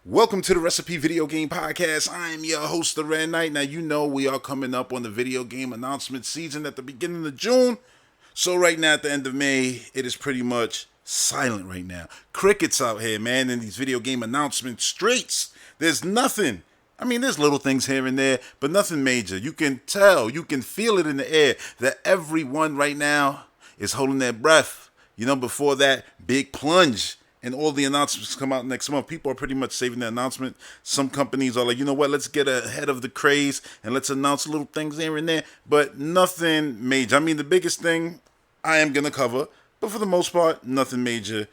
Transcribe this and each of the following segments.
Welcome to the Recipe Video Game Podcast. I am your host, the Red Knight. Now, you know we are coming up on the video game announcement season at the beginning of June. So right now at the end of May, it is pretty much silent right now. Crickets out here, man, in these video game announcement streets. There's nothing. I mean, there's little things here and there, but nothing major. You can tell, you can feel it in the air that everyone right now is holding their breath. You know, before that big plunge and all the announcements come out next month, people are pretty much saving the announcement. Some companies are like, you know what, let's get ahead of the craze and let's announce little things here and there, but nothing major. I mean, the biggest thing I am going to cover, but for the most part, nothing major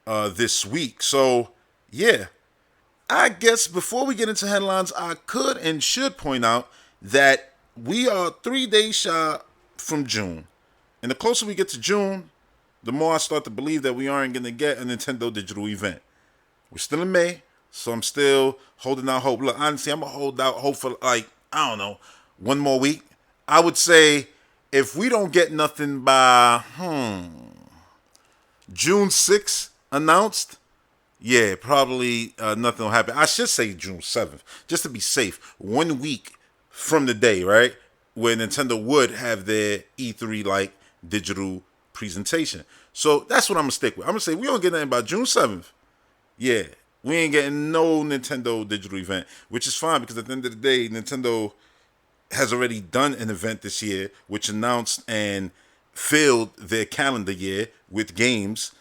this week. So, yeah, I guess before we get into headlines, I could and should point out that we are 3 days shy from June. And the closer we get to June, the more I start to believe that we aren't going to get a Nintendo digital event. We're still in May, so I'm still holding out hope. Look, honestly, I'm going to hold out hope for, like, I don't know, one more week. I would say if we don't get nothing by, June 6th announced, yeah, probably nothing will happen. I should say June 7th, just to be safe. 1 week from the day, right, where Nintendo would have their E3, like, digital presentation. So that's what I'm going to stick with. I'm going to say we don't get nothing by June 7th. Yeah, we ain't getting no Nintendo digital event, which is fine because at the end of the day, Nintendo has already done an event this year, which announced and filled their calendar year with games.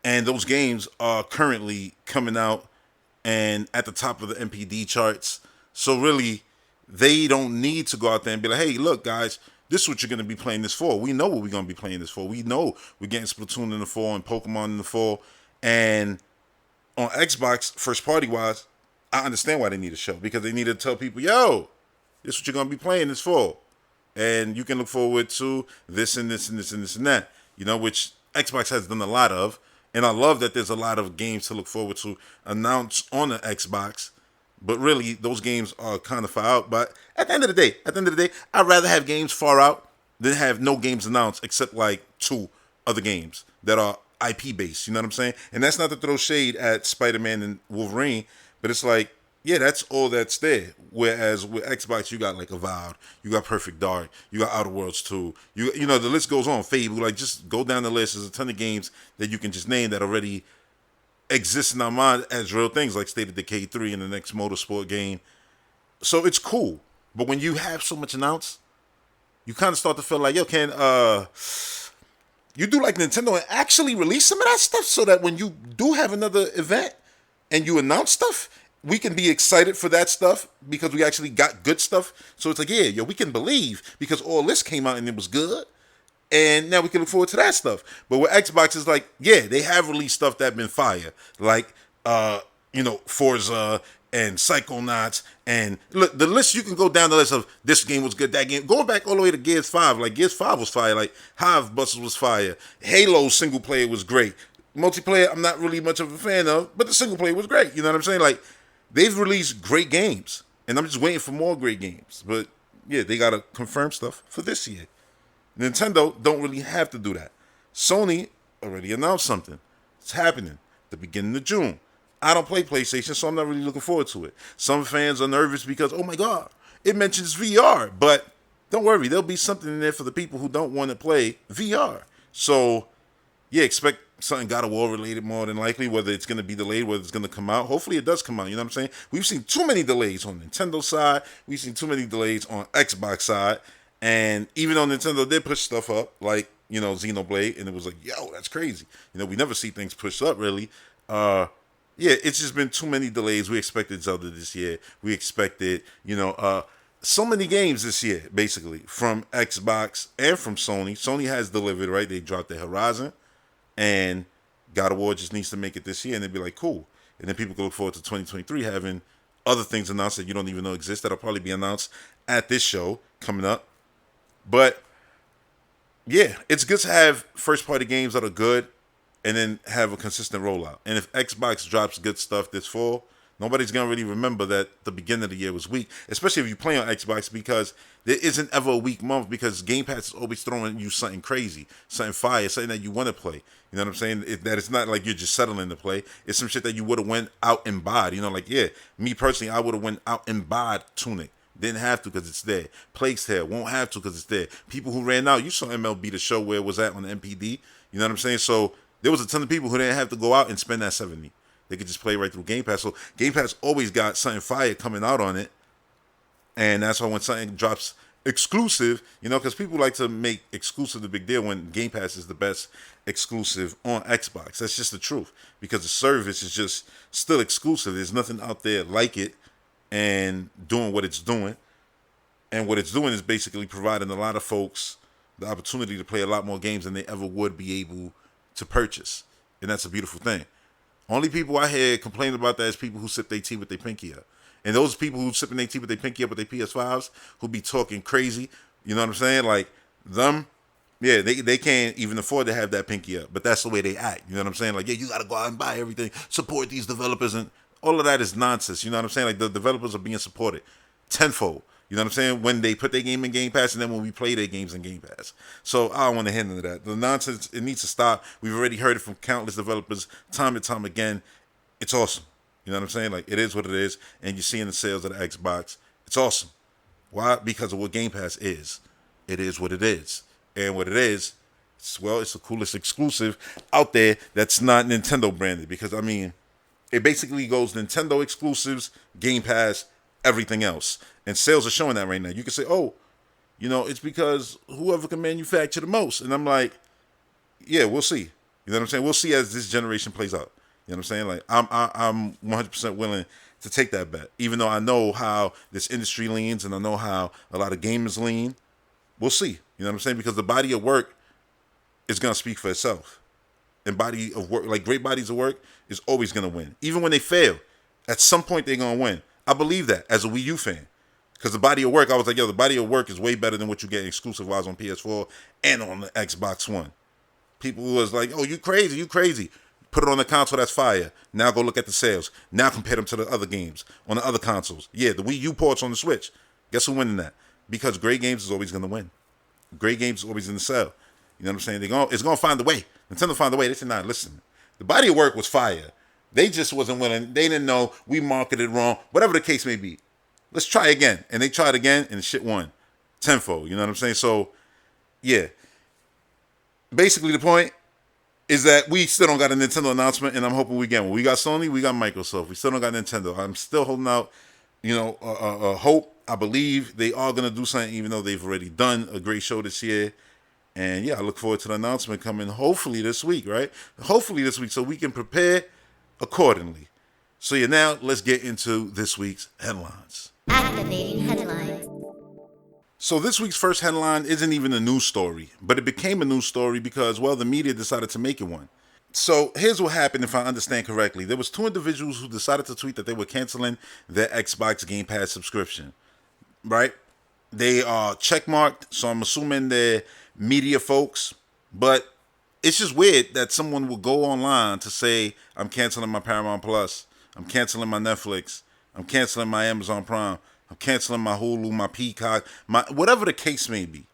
And those games are currently coming out and at the top of the MPD charts. So really, they don't need to go out there and be like, hey, look, guys, this is what you're going to be playing this for. We know what we're going to be playing this for. We know we're getting Splatoon in the fall and Pokemon in the fall. And on Xbox, first party wise, I understand why they need a show. Because they need to tell people, yo, this is what you're going to be playing this fall. And you can look forward to this and this and this and this and that. You know, which Xbox has done a lot of. And I love that there's a lot of games to look forward to announced on the Xbox. But really, those games are kind of far out. But at the end of the day, I'd rather have games far out than have no games announced except like 2 other games that are IP based. You know what I'm saying? And that's not to throw shade at Spider-Man and Wolverine, but it's like, yeah, that's all that's there. Whereas with Xbox, you got like Avowed, you got Perfect Dark, you got Outer Worlds 2. You know, the list goes on. Fable, like just go down the list. There's a ton of games that you can just name that already exist in our mind as real things, like State of Decay 3 and the next motorsport game. So it's cool. But when you have so much announced, you kind of start to feel like, yo, can you do like Nintendo and actually release some of that stuff so that when you do have another event and you announce stuff, we can be excited for that stuff because we actually got good stuff. So it's like, yeah, yo, we can believe because all this came out and it was good. And now we can look forward to that stuff. But with Xbox, it's like, yeah, they have released stuff that been fire. Like, Forza and Psychonauts. And look, the list, you can go down the list of this game was good, that game. Going back all the way to Gears 5. Like, Gears 5 was fire. Like, Hive Busters was fire. Halo single player was great. Multiplayer, I'm not really much of a fan of, but the single player was great. You know what I'm saying? Like, they've released great games. And I'm just waiting for more great games. But, yeah, they got to confirm stuff for this year. Nintendo don't really have to do that. Sony already announced something. It's happening the beginning of June. I don't play PlayStation, so I'm not really looking forward to it. Some fans are nervous because, oh my God, it mentions VR. But don't worry, there'll be something in there for the people who don't want to play VR. So, yeah, expect something God of War related more than likely, whether it's going to be delayed, whether it's going to come out. Hopefully it does come out, you know what I'm saying? We've seen too many delays on Nintendo side. We've seen too many delays on Xbox side. And even though Nintendo did push stuff up, like, you know, Xenoblade, and it was like, yo, that's crazy. You know, we never see things pushed up, really. Yeah, it's just been too many delays. We expected Zelda this year. We expected, so many games this year, basically, from Xbox and from Sony. Sony has delivered, right? They dropped their Horizon, and God of War just needs to make it this year, and they'd be like, cool. And then people can look forward to 2023 having other things announced that you don't even know exist that'll probably be announced at this show coming up. But, yeah, it's good to have first-party games that are good and then have a consistent rollout. And if Xbox drops good stuff this fall, Nobody's gonna really remember that the beginning of the year was weak, especially if you play on Xbox, because there isn't ever a weak month because Game Pass is always throwing you something crazy, something fire, something that you want to play. You know what I'm saying? That it's not like you're just settling to play. It's some shit that you would have went out and bought. You know, like yeah, me personally, I would have went out and bought Tunic. Didn't have to because it's there. Plague Tale won't have to because it's there. People who ran out, you saw MLB the Show where it was at on the MPD. You know what I'm saying? So there was a ton of people who didn't have to go out and spend that 70. They could just play right through Game Pass. So Game Pass always got something fire coming out on it. And that's why when something drops exclusive, you know, because people like to make exclusive the big deal when Game Pass is the best exclusive on Xbox. That's just the truth. Because the service is just still exclusive. There's nothing out there like it and doing what it's doing. And what it's doing is basically providing a lot of folks the opportunity to play a lot more games than they ever would be able to purchase. And that's a beautiful thing. Only people I hear complain about that is people who sip their tea with their pinky up. And those people who sipping their tea with their pinky up with their PS5s who be talking crazy, you know what I'm saying? Like them, yeah, they can't even afford to have that pinky up. But that's the way they act. You know what I'm saying? Like, yeah, you got to go out and buy everything, support these developers. And all of that is nonsense. You know what I'm saying? Like the developers are being supported tenfold. You know what I'm saying? When they put their game in Game Pass and then when we play their games in Game Pass. So I don't want to handle that. The nonsense, it needs to stop. We've already heard it from countless developers time and time again. It's awesome. You know what I'm saying? Like, it is what it is. And you're seeing the sales of the Xbox. It's awesome. Why? Because of what Game Pass is. It is what it is. And what it is, it's the coolest exclusive out there that's not Nintendo branded. Because, I mean, it basically goes Nintendo exclusives, Game Pass, everything else. And sales are showing that right now. You can say, oh, you know, it's because whoever can manufacture the most. And I'm like, yeah, we'll see. You know what I'm saying? We'll see as this generation plays out. You know what I'm saying? Like, I'm 100% willing to take that bet. Even though I know how this industry leans and I know how a lot of gamers lean. We'll see. You know what I'm saying? Because the body of work is going to speak for itself. And body of work, like great bodies of work, is always going to win. Even when they fail, at some point they're going to win. I believe that as a Wii U fan. Because the body of work, I was like, yo, the body of work is way better than what you get exclusive-wise on PS4 and on the Xbox One. People was like, oh, you crazy. Put it on the console, that's fire. Now go look at the sales. Now compare them to the other games on the other consoles. Yeah, the Wii U ports on the Switch. Guess who winning that? Because great games is always going to win. Great games is always in the sale. You know what I'm saying? It's going to find a way. Nintendo find a way. They said, nah, listen. The body of work was fire. They just wasn't willing. They didn't know. We marketed wrong. Whatever the case may be. Let's try again. And they tried again, and shit won. Tenfold. You know what I'm saying? So, yeah. Basically, the point is that we still don't got a Nintendo announcement, and I'm hoping we get one. We got Sony, we got Microsoft. We still don't got Nintendo. I'm still holding out, you know, hope. I believe they are going to do something, even though they've already done a great show this year. And, yeah, I look forward to the announcement coming hopefully this week, right? Hopefully this week so we can prepare accordingly. So, yeah, now let's get into this week's headlines. Activating headlines. So this week's first headline isn't even a news story, but it became a news story because, well, the media decided to make it one. So here's what happened, if I understand correctly. There was two individuals who decided to tweet that they were canceling their Xbox Game Pass subscription, right? They are checkmarked, so I'm assuming they're media folks, but it's just weird that someone will go online to say, I'm canceling my Paramount Plus, I'm canceling my Netflix, I'm canceling my Amazon Prime, I'm canceling my Hulu, my Peacock, my whatever the case may be.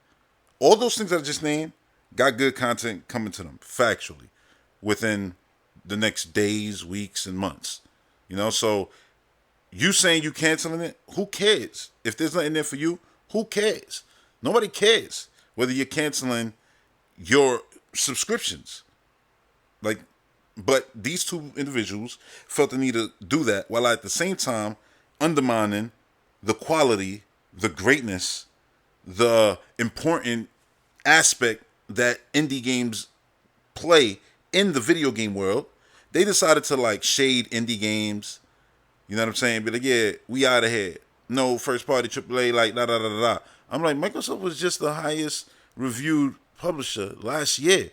All those things I just named got good content coming to them, factually, within the next days, weeks, and months. You know, so you saying you canceling it, who cares? If there's nothing there for you, who cares? Nobody cares whether you're canceling your subscriptions. Like, but these two individuals felt the need to do that while at the same time undermining the quality, the greatness, the important aspect that indie games play in the video game world. They decided to like shade indie games. You know what I'm saying? Be like, yeah, we out of here. No first party AAA, like da da da da. I'm like, Microsoft was just the highest reviewed publisher last year.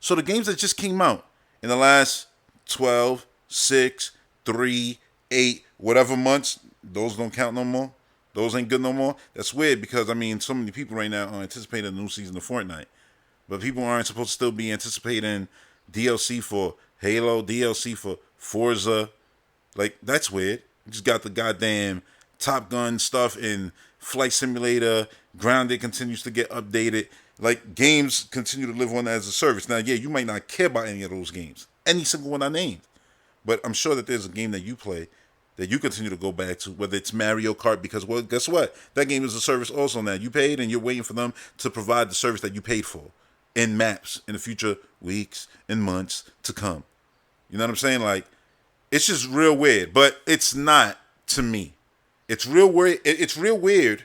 So the games that just came out in the last 12, 6, 3, 8, whatever months, those don't count no more. Those ain't good no more. That's weird because, I mean, so many people right now are anticipating a new season of Fortnite. But people aren't supposed to still be anticipating DLC for Halo, DLC for Forza. Like, that's weird. You just got the goddamn Top Gun stuff in Flight Simulator. Grounded continues to get updated. Like, games continue to live on as a service. Now, yeah, you might not care about any of those games. Any single one I named. But I'm sure that there's a game that you play that you continue to go back to, whether it's Mario Kart, because, well, guess what? That game is a service also now. You paid and you're waiting for them to provide the service that you paid for in maps in the future weeks and months to come. You know what I'm saying? Like, it's just real weird, but it's not to me. It's real weird. It's real weird,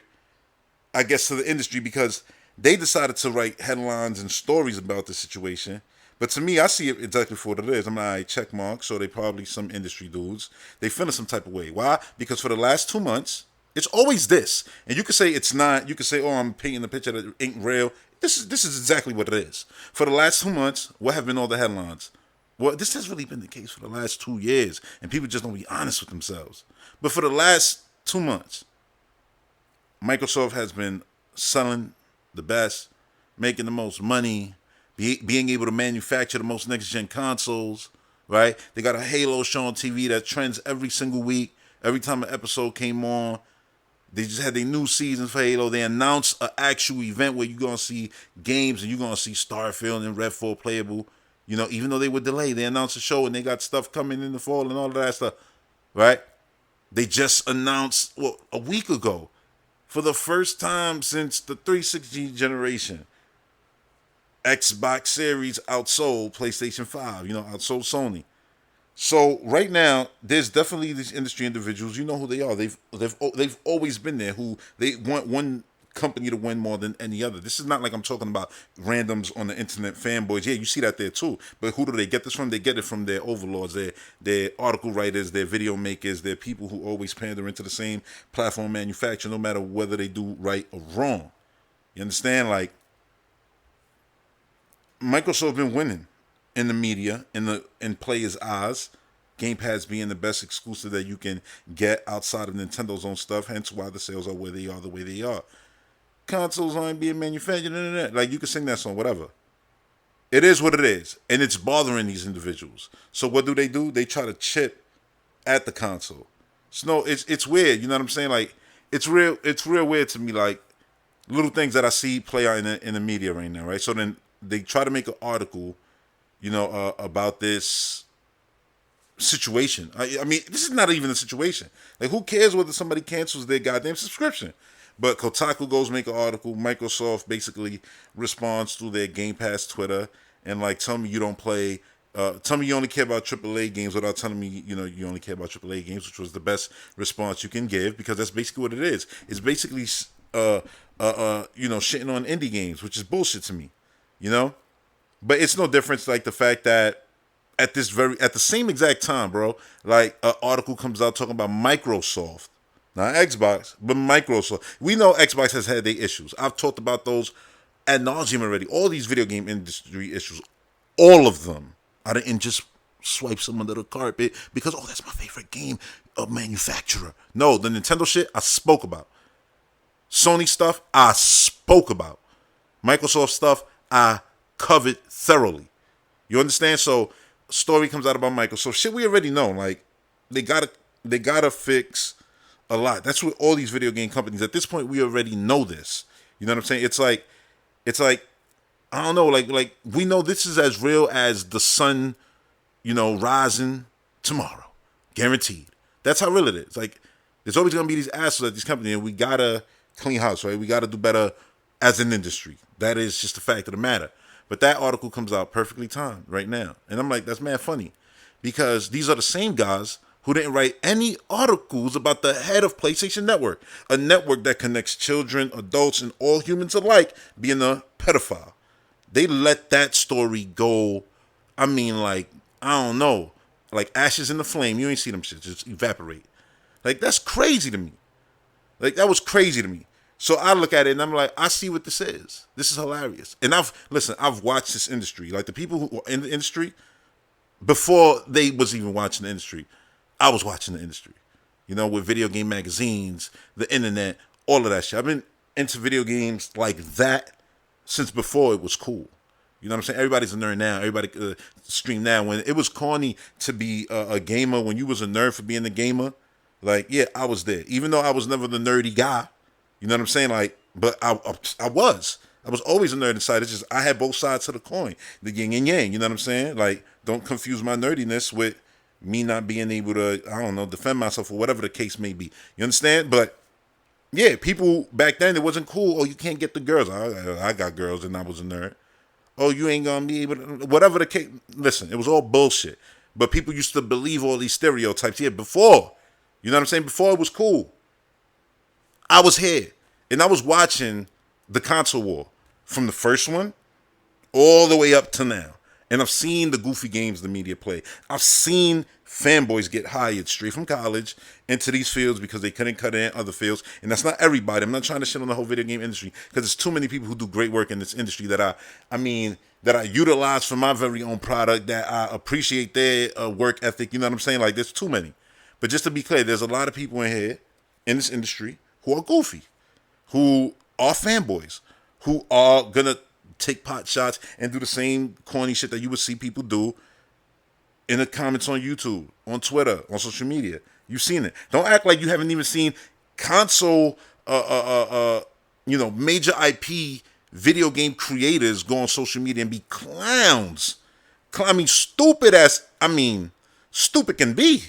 I guess, to the industry because they decided to write headlines and stories about the situation. But to me, I see it exactly for what it is. I'm like, check mark, so they probably some industry dudes. They feeling some type of way. Why? Because for the last 2 months, it's always this. And you could say it's not. You could say, oh, I'm painting a picture that ain't real. This is exactly what it is. For the last 2 months, what have been all the headlines? Well, this has really been the case for the last 2 years. And people just don't be honest with themselves. But for the last 2 months, Microsoft has been selling the best, making the most money, being able to manufacture the most next-gen consoles, right? They got a Halo show on TV that trends every single week. Every time an episode came on, they just had their new season for Halo. They announced an actual event where you're going to see games and you're going to see Starfield and Redfall playable. You know, even though they were delayed, they announced a show and they got stuff coming in the fall and all of that stuff, right? They just announced, well, a week ago, for the first time since the 360 generation, Xbox Series outsold PlayStation 5, outsold Sony. So right now, there's definitely these industry individuals. You know who they are. They've always been there. Who they want one company to win more than any other. This is not like I'm talking about randoms on the internet, fanboys. Yeah, you see that there too. But who do they get this from? They get it from their overlords, their article writers, their video makers, their people who always pander into the same platform manufacturer, no matter whether they do right or wrong. You understand? Like, Microsoft been winning in the media, in players' eyes. Game Pass being the best exclusive that you can get outside of Nintendo's own stuff, hence why the sales are where they are the way they are. Consoles aren't being manufactured, like, you can sing that song, whatever. It is what it is, and it's bothering these individuals. So what do? They try to chip at the console. So it's weird, you know what I'm saying? Like, it's real weird to me, like, little things that I see play out in the media right now, right? So then they try to make an article, about this situation. I mean, this is not even a situation. Like, who cares whether somebody cancels their goddamn subscription? But Kotaku goes make an article. Microsoft basically responds through their Game Pass Twitter and, like, tell me you don't play. Tell me you only care about AAA games without telling me, you only care about AAA games, which was the best response you can give, because that's basically what it is. It's basically, shitting on indie games, which is bullshit to me, But it's no difference, like, the fact that at the same exact time, bro, like, an article comes out talking about Microsoft, not Xbox, but Microsoft. We know Xbox has had their issues. I've talked about those ad nauseum already. All these video game industry issues, all of them. I didn't just swipe some under the carpet because, oh, that's my favorite game manufacturer. No, the Nintendo shit, I spoke about. Sony stuff, I spoke about. Microsoft stuff, I covered thoroughly. You understand? So, story comes out about Microsoft. Shit we already know. Like, they gotta fix a lot. That's what all these video game companies, at this point, we already know this. You know what I'm saying? It's like I don't know, like we know this is as real as the sun, rising tomorrow. Guaranteed. That's how real it is. Like, there's always gonna be these assholes at these companies, and we gotta clean house, right? We gotta do better as an industry. That is just the fact of the matter. But that article comes out perfectly timed right now. And I'm like, that's mad funny. Because these are the same guys who didn't write any articles about the head of PlayStation Network, a network that connects children, adults, and all humans alike being a pedophile. They let that story go, I mean, like, I don't know, like ashes in the flame. You ain't see them shit just evaporate. Like, that's crazy to me. Like, that was crazy to me. So I look at it and I'm like, I see what this is. This is hilarious. And I've watched this industry. Like, the people who are in the industry, before they was even watching the industry, I was watching the industry. With video game magazines, the internet, all of that shit. I've been into video games like that since before it was cool. You know what I'm saying? Everybody's a nerd now. Everybody stream now. When it was corny to be a gamer, when you was a nerd for being a gamer, like, yeah, I was there. Even though I was never the nerdy guy, you know what I'm saying? Like, but I was. I was always a nerd inside. It's just I had both sides of the coin, the yin and yang. You know what I'm saying? Like, don't confuse my nerdiness with me not being able to, I don't know, defend myself or whatever the case may be. You understand? But yeah, people back then, it wasn't cool. Oh, you can't get the girls. I got girls and I was a nerd. Oh, you ain't gonna be able to, whatever the case. Listen, it was all bullshit. But people used to believe all these stereotypes. Yeah, before, you know what I'm saying? Before it was cool. I was here and I was watching the console war from the first one all the way up to now. And I've seen the goofy games the media play. I've seen fanboys get hired straight from college into these fields because they couldn't cut in other fields. And that's not everybody. I'm not trying to shit on the whole video game industry because there's too many people who do great work in this industry that I utilize for my very own product, that I appreciate their work ethic. You know what I'm saying? Like, there's too many. But just to be clear, there's a lot of people in here in this industry who are goofy, who are fanboys, who are gonna take pot shots and do the same corny shit that you would see people do in the comments on YouTube, on Twitter, on social media. You've seen it. Don't act like you haven't even seen console, major IP video game creators go on social media and be clowns. Stupid can be.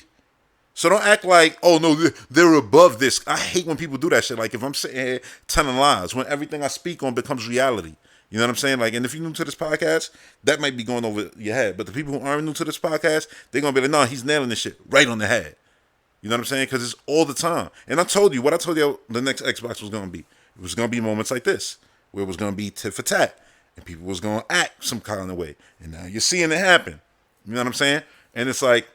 So don't act like, oh no, they're above this. I hate when people do that shit. Like, if I'm sitting here telling lies, when everything I speak on becomes reality. You know what I'm saying? Like, and if you're new to this podcast, that might be going over your head. But the people who aren't new to this podcast, they're going to be like, no, he's nailing this shit right on the head. You know what I'm saying? Because it's all the time. And I told you the next Xbox was going to be. It was going to be moments like this, where it was going to be tit for tat. And people was going to act some kind of way. And now you're seeing it happen. You know what I'm saying? And it's like,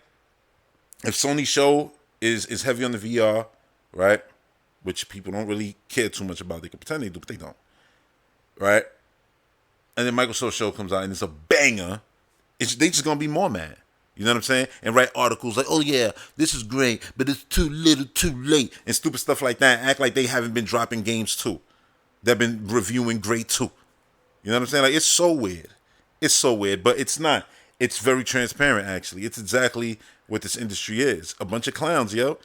if Sony's show is heavy on the VR, right? Which people don't really care too much about. They can pretend they do, but they don't. Right? And then Microsoft's show comes out and it's a banger. They just gonna be more mad. You know what I'm saying? And write articles like, oh yeah, this is great, but it's too little, too late, and stupid stuff like that. Act like they haven't been dropping games too. They've been reviewing great too. You know what I'm saying? Like, it's so weird. It's so weird, but it's not. It's very transparent, actually. It's exactly what this industry is. A bunch of clowns, yo.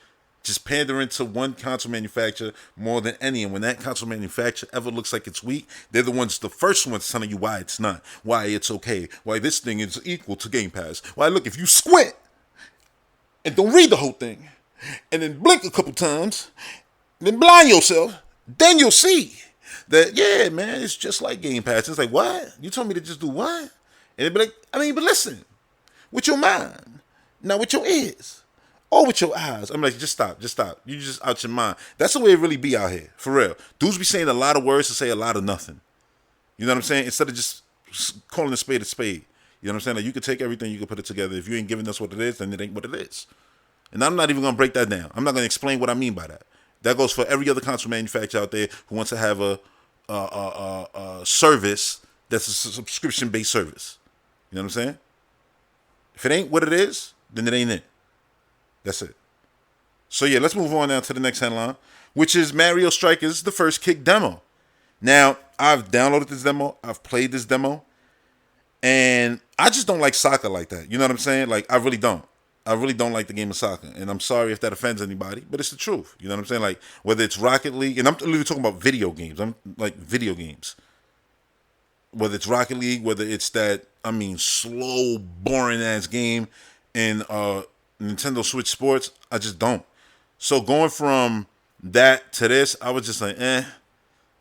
Just pandering to one console manufacturer more than any. And when that console manufacturer ever looks like it's weak, they're the first ones telling you why it's not, why it's okay, why this thing is equal to Game Pass. Why, look, if you squint and don't read the whole thing, and then blink a couple times, and then blind yourself, then you'll see that, yeah, man, it's just like Game Pass. It's like, what? You told me to just do what? And they'd be like, but listen, with your mind, not with your ears. Or with your eyes. I'm like, just stop. You just out your mind. That's the way it really be out here, for real. Dudes be saying a lot of words to say a lot of nothing. You know what I'm saying? Instead of just calling a spade a spade. You know what I'm saying? Like, you could take everything, you could put it together. If you ain't giving us what it is, then it ain't what it is. And I'm not even going to break that down. I'm not going to explain what I mean by that. That goes for every other console manufacturer out there who wants to have a service that's a subscription-based service. You know what I'm saying? If it ain't what it is, then it ain't it. That's it. So yeah, let's move on now to the next headline, which is Mario Strikers, the first kick demo. Now, I've downloaded this demo. I've played this demo. And I just don't like soccer like that. You know what I'm saying? Like, I really don't. I really don't like the game of soccer. And I'm sorry if that offends anybody, but it's the truth. You know what I'm saying? Like, whether it's Rocket League, and I'm literally talking about video games. I'm like video games. Whether it's Rocket League, whether it's that, slow, boring-ass game in Nintendo Switch Sports, I just don't. So going from that to this, I was just like,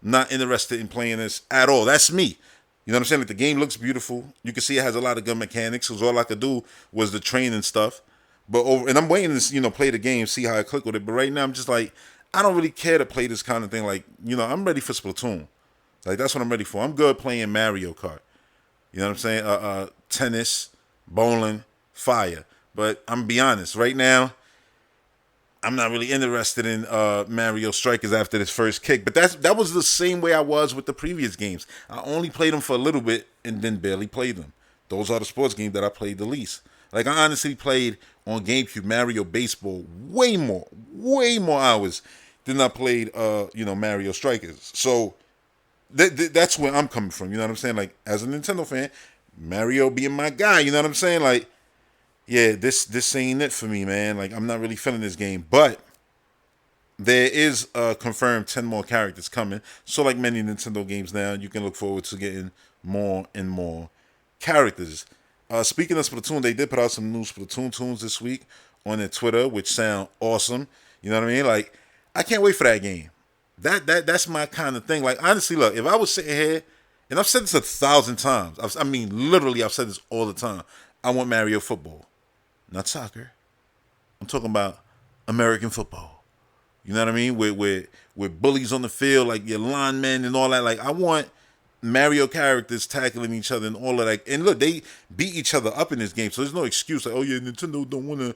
not interested in playing this at all. That's me. You know what I'm saying? Like, the game looks beautiful. You can see it has a lot of good mechanics, because all I could do was the train and stuff. And I'm waiting to, play the game, see how I click with it. But right now, I'm just like, I don't really care to play this kind of thing. Like, I'm ready for Splatoon. Like, that's what I'm ready for. I'm good playing Mario Kart. You know what I'm saying? Tennis, bowling, fire. But I'm going to be honest, right now, I'm not really interested in Mario Strikers after this first kick. But that was the same way I was with the previous games. I only played them for a little bit and then barely played them. Those are the sports games that I played the least. Like, I honestly played on GameCube Mario Baseball way more hours than I played, Mario Strikers. So That's where I'm coming from. You know what I'm saying? Like, as a Nintendo fan, Mario being my guy. You know what I'm saying? Like, yeah, this ain't it for me, man. Like, I'm not really feeling this game, but there is confirmed 10 more characters coming. So, like many Nintendo games now, you can look forward to getting more and more characters. Speaking of Splatoon, they did put out some new Splatoon tunes this week on their Twitter, which sound awesome. You know what I mean? Like, I can't wait for that game. That's my kind of thing. Like, honestly, look, if I was sitting here, and I've said this 1,000 times, I mean, literally, I've said this all the time. I want Mario football, not soccer. I'm talking about American football. You know what I mean? With bullies on the field, like your linemen and all that. Like, I want Mario characters tackling each other and all of that. And look, they beat each other up in this game, so there's no excuse. Like, oh yeah, Nintendo don't want to,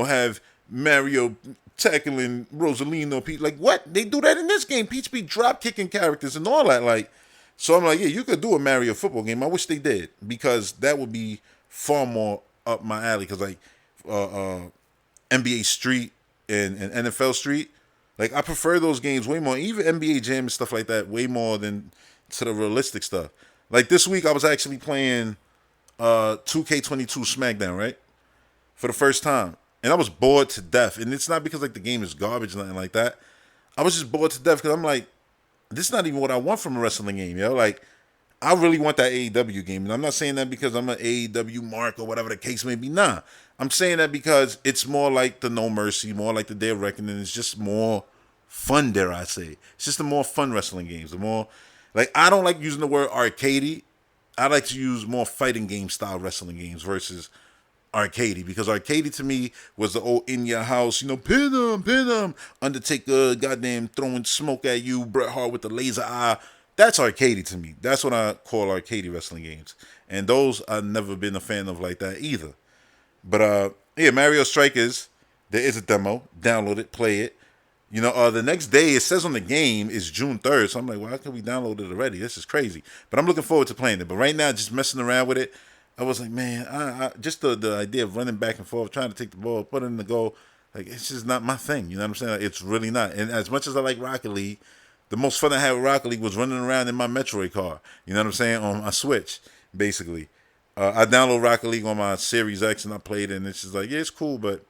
have Mario tackling Rosalino. Peach. Like, what? They do that in this game. Peach be drop kicking characters and all that. Like, so I'm like, yeah, you could do a Mario football game. I wish they did, because that would be far more up my alley. Because like NBA Street and NFL Street, like, I prefer those games way more. Even NBA Jam and stuff like that, way more than to the realistic stuff. Like, this week, I was actually playing 2K22 SmackDown, right? For the first time. And I was bored to death. And it's not because, like, the game is garbage or nothing like that. I was just bored to death because I'm like, this is not even what I want from a wrestling game, yo. Like, I really want that AEW game. And I'm not saying that because I'm an AEW mark or whatever the case may be. Nah. I'm saying that because it's more like the No Mercy, more like the Day of Reckoning. It's just more fun, dare I say. It's just the more fun wrestling games. The more, like, I don't like using the word arcadey. I like to use more fighting game style wrestling games versus arcadey, because arcadey to me was the old in your house, pin him, Undertaker, goddamn throwing smoke at you, Bret Hart with the laser eye. That's arcadey to me. That's what I call arcadey wrestling games, and those I've never been a fan of like that either. But yeah, Mario Strikers, there is a demo. Download it, play it. The next day, it says on the game, is June 3rd. So I'm like, well, how can we download it already? This is crazy. But I'm looking forward to playing it. But right now, just messing around with it, I was like, man, I just the idea of running back and forth, trying to take the ball, put it in the goal, like, it's just not my thing. You know what I'm saying? Like, it's really not. And as much as I like Rocket League, the most fun I had with Rocket League was running around in my Metroid car. You know what I'm saying? On my Switch, basically. I download Rocket League on my Series X and I played it, and it's just like, yeah, it's cool, but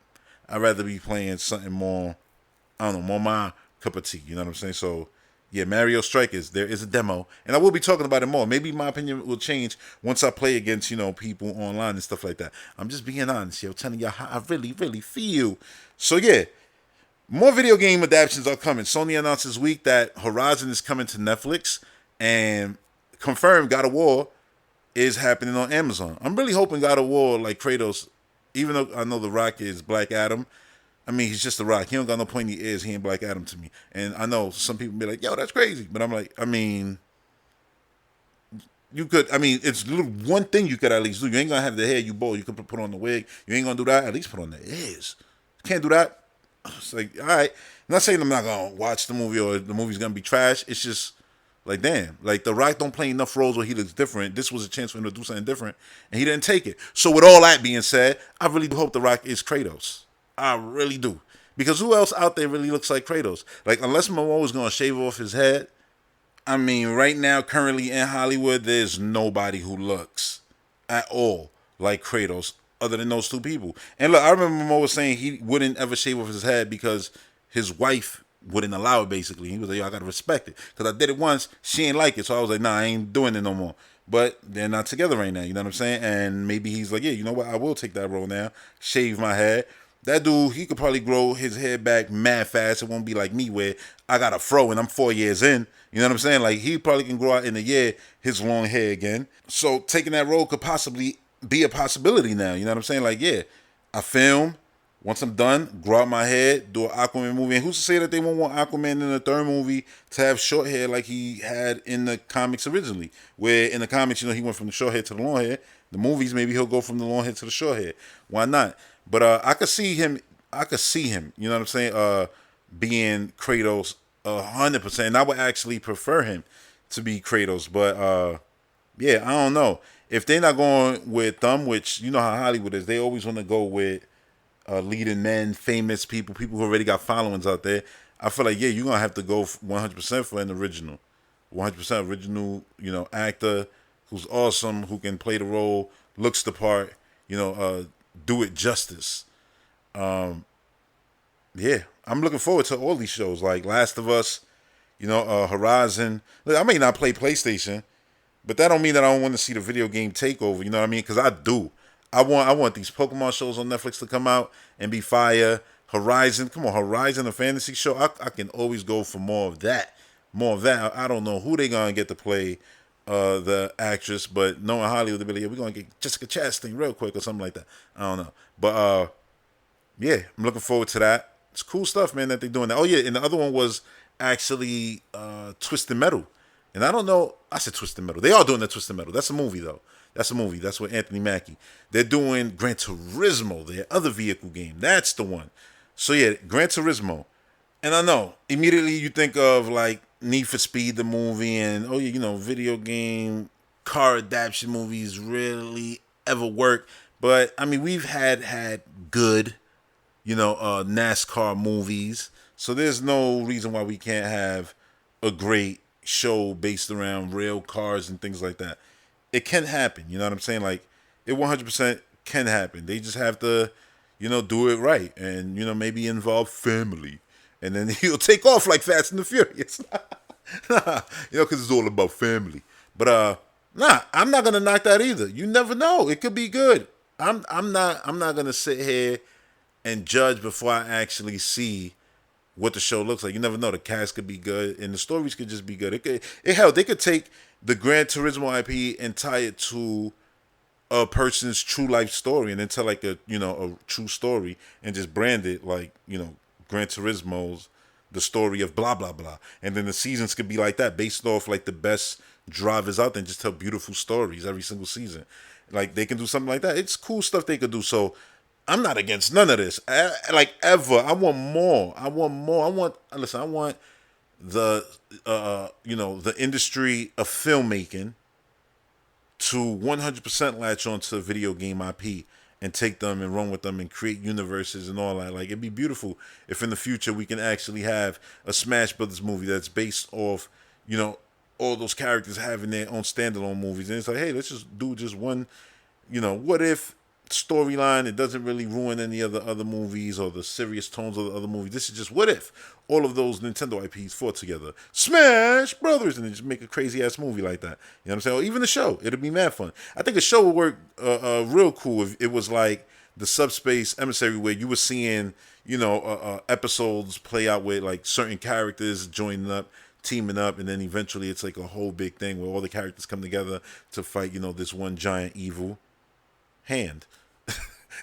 I'd rather be playing something more, I don't know, more my cup of tea. You know what I'm saying? So, yeah, Mario Strikers, there is a demo, and I will be talking about it more. Maybe my opinion will change once I play against, people online and stuff like that. I'm just being honest, telling y'all how I really, really feel. So, yeah, more video game adaptations are coming. Sony announced this week that Horizon is coming to Netflix, and confirmed God of War is happening on Amazon. I'm really hoping God of War, like Kratos, even though I know The Rock is Black Adam, I mean, he's just The Rock. He don't got no pointy ears. He ain't Black Adam to me. And I know some people be like, yo, that's crazy. But I'm like, it's one thing you could at least do. You ain't going to have the hair you bald. You could put on the wig. You ain't going to do that. At least put on the ears. Can't do that. It's like, all right. I'm not saying I'm not going to watch the movie or the movie's going to be trash. It's just, like, damn. Like, The Rock don't play enough roles where he looks different. This was a chance for him to do something different, and he didn't take it. So with all that being said, I really do hope The Rock is Kratos. I really do. Because who else out there really looks like Kratos? Like, unless Momoa is going to shave off his head, I mean, right now, currently in Hollywood, there's nobody who looks at all like Kratos other than those two people. And look, I remember Momoa saying he wouldn't ever shave off his head because his wife wouldn't allow it, basically. He was like, yo, I got to respect it. Because I did it once, she ain't like it. So I was like, nah, I ain't doing it no more. But they're not together right now, you know what I'm saying? And maybe he's like, yeah, you know what? I will take that role now. Shave my head. That dude, he could probably grow his hair back mad fast. It won't be like me where I got a fro and I'm 4 years in. You know what I'm saying? Like, he probably can grow out in a year his long hair again. So taking that role could possibly be a possibility now. You know what I'm saying? Like, yeah, I film. Once I'm done, grow out my hair, do an Aquaman movie. And who's to say that they won't want Aquaman in the third movie to have short hair like he had in the comics originally? Where in the comics, he went from the short hair to the long hair. The movies, maybe he'll go from the long hair to the short hair. Why not? But I could see him. You know what I'm saying? Being Kratos 100%. And I would actually prefer him to be Kratos. But yeah, I don't know. If they're not going with Thumb, which you know how Hollywood is, they always want to go with leading men, famous people who already got followings out there. I feel like, yeah, you're going to have to go 100% for an original. 100% original, actor who's awesome, who can play the role, looks the part, do it justice. Yeah, I'm looking forward to all these shows like Last of Us, Horizon. Look, I may not play PlayStation, but that don't mean that I don't want to see the video game takeover. You know what I mean? Because I do. I want these Pokemon shows on Netflix to come out and be fire. Horizon, come on, Horizon, a fantasy show. I can always go for more of that. More of that. I don't know who they gonna get to play the actress, but knowing Hollywood, they'll be like, yeah, we're gonna get Jessica Chastain real quick or something like that. I don't know, but yeah, I'm looking forward to that. It's cool stuff, man, that they're doing that. Oh yeah, and the other one was actually Twisted Metal. And I don't know, I said Twisted Metal. They are doing the Twisted Metal. That's a movie though. That's a movie. That's with Anthony Mackie. They're doing Gran Turismo, their other vehicle game. That's the one. So yeah, Gran Turismo. And I know, immediately you think of like Need for Speed the movie and oh yeah, video game car adaptation movies really ever work. But I mean we've had good NASCAR movies. So there's no reason why we can't have a great show based around real cars and things like that. It can happen. You know what I'm saying? Like, it 100% can happen. They just have to, do it right and, maybe involve family. And then he'll take off like Fast and the Furious. Because it's all about family. But, nah, I'm not going to knock that either. You never know. It could be good. I'm not going to sit here and judge before I actually see what the show looks like. You never know. The cast could be good, and the stories could just be good. They could take the Gran Turismo IP and tie it to a person's true life story, and then tell like a true story, and just brand it like Gran Turismo's the story of blah blah blah, and then the seasons could be like that, based off like the best drivers out there, and just tell beautiful stories every single season. Like they can do something like that. It's cool stuff they could do. So I'm not against none of this. Like ever. I want more. I want more. I want the the industry of filmmaking to 100% latch onto video game IP and take them and run with them and create universes and all that. Like it'd be beautiful if in the future we can actually have a Smash Brothers movie that's based off, all those characters having their own standalone movies. And it's like, hey, let's just do just one, what if storyline. It doesn't really ruin any of the other movies or the serious tones of the other movies. This is just what if all of those Nintendo IPs fought together, Smash Brothers, and then just make a crazy ass movie like that. You know what I'm saying? Or even the show, it'd be mad fun. I think a show would work real cool if it was like the Subspace Emissary, where you were seeing episodes play out with like certain characters joining up, teaming up, and then eventually it's like a whole big thing where all the characters come together to fight this one giant evil hand.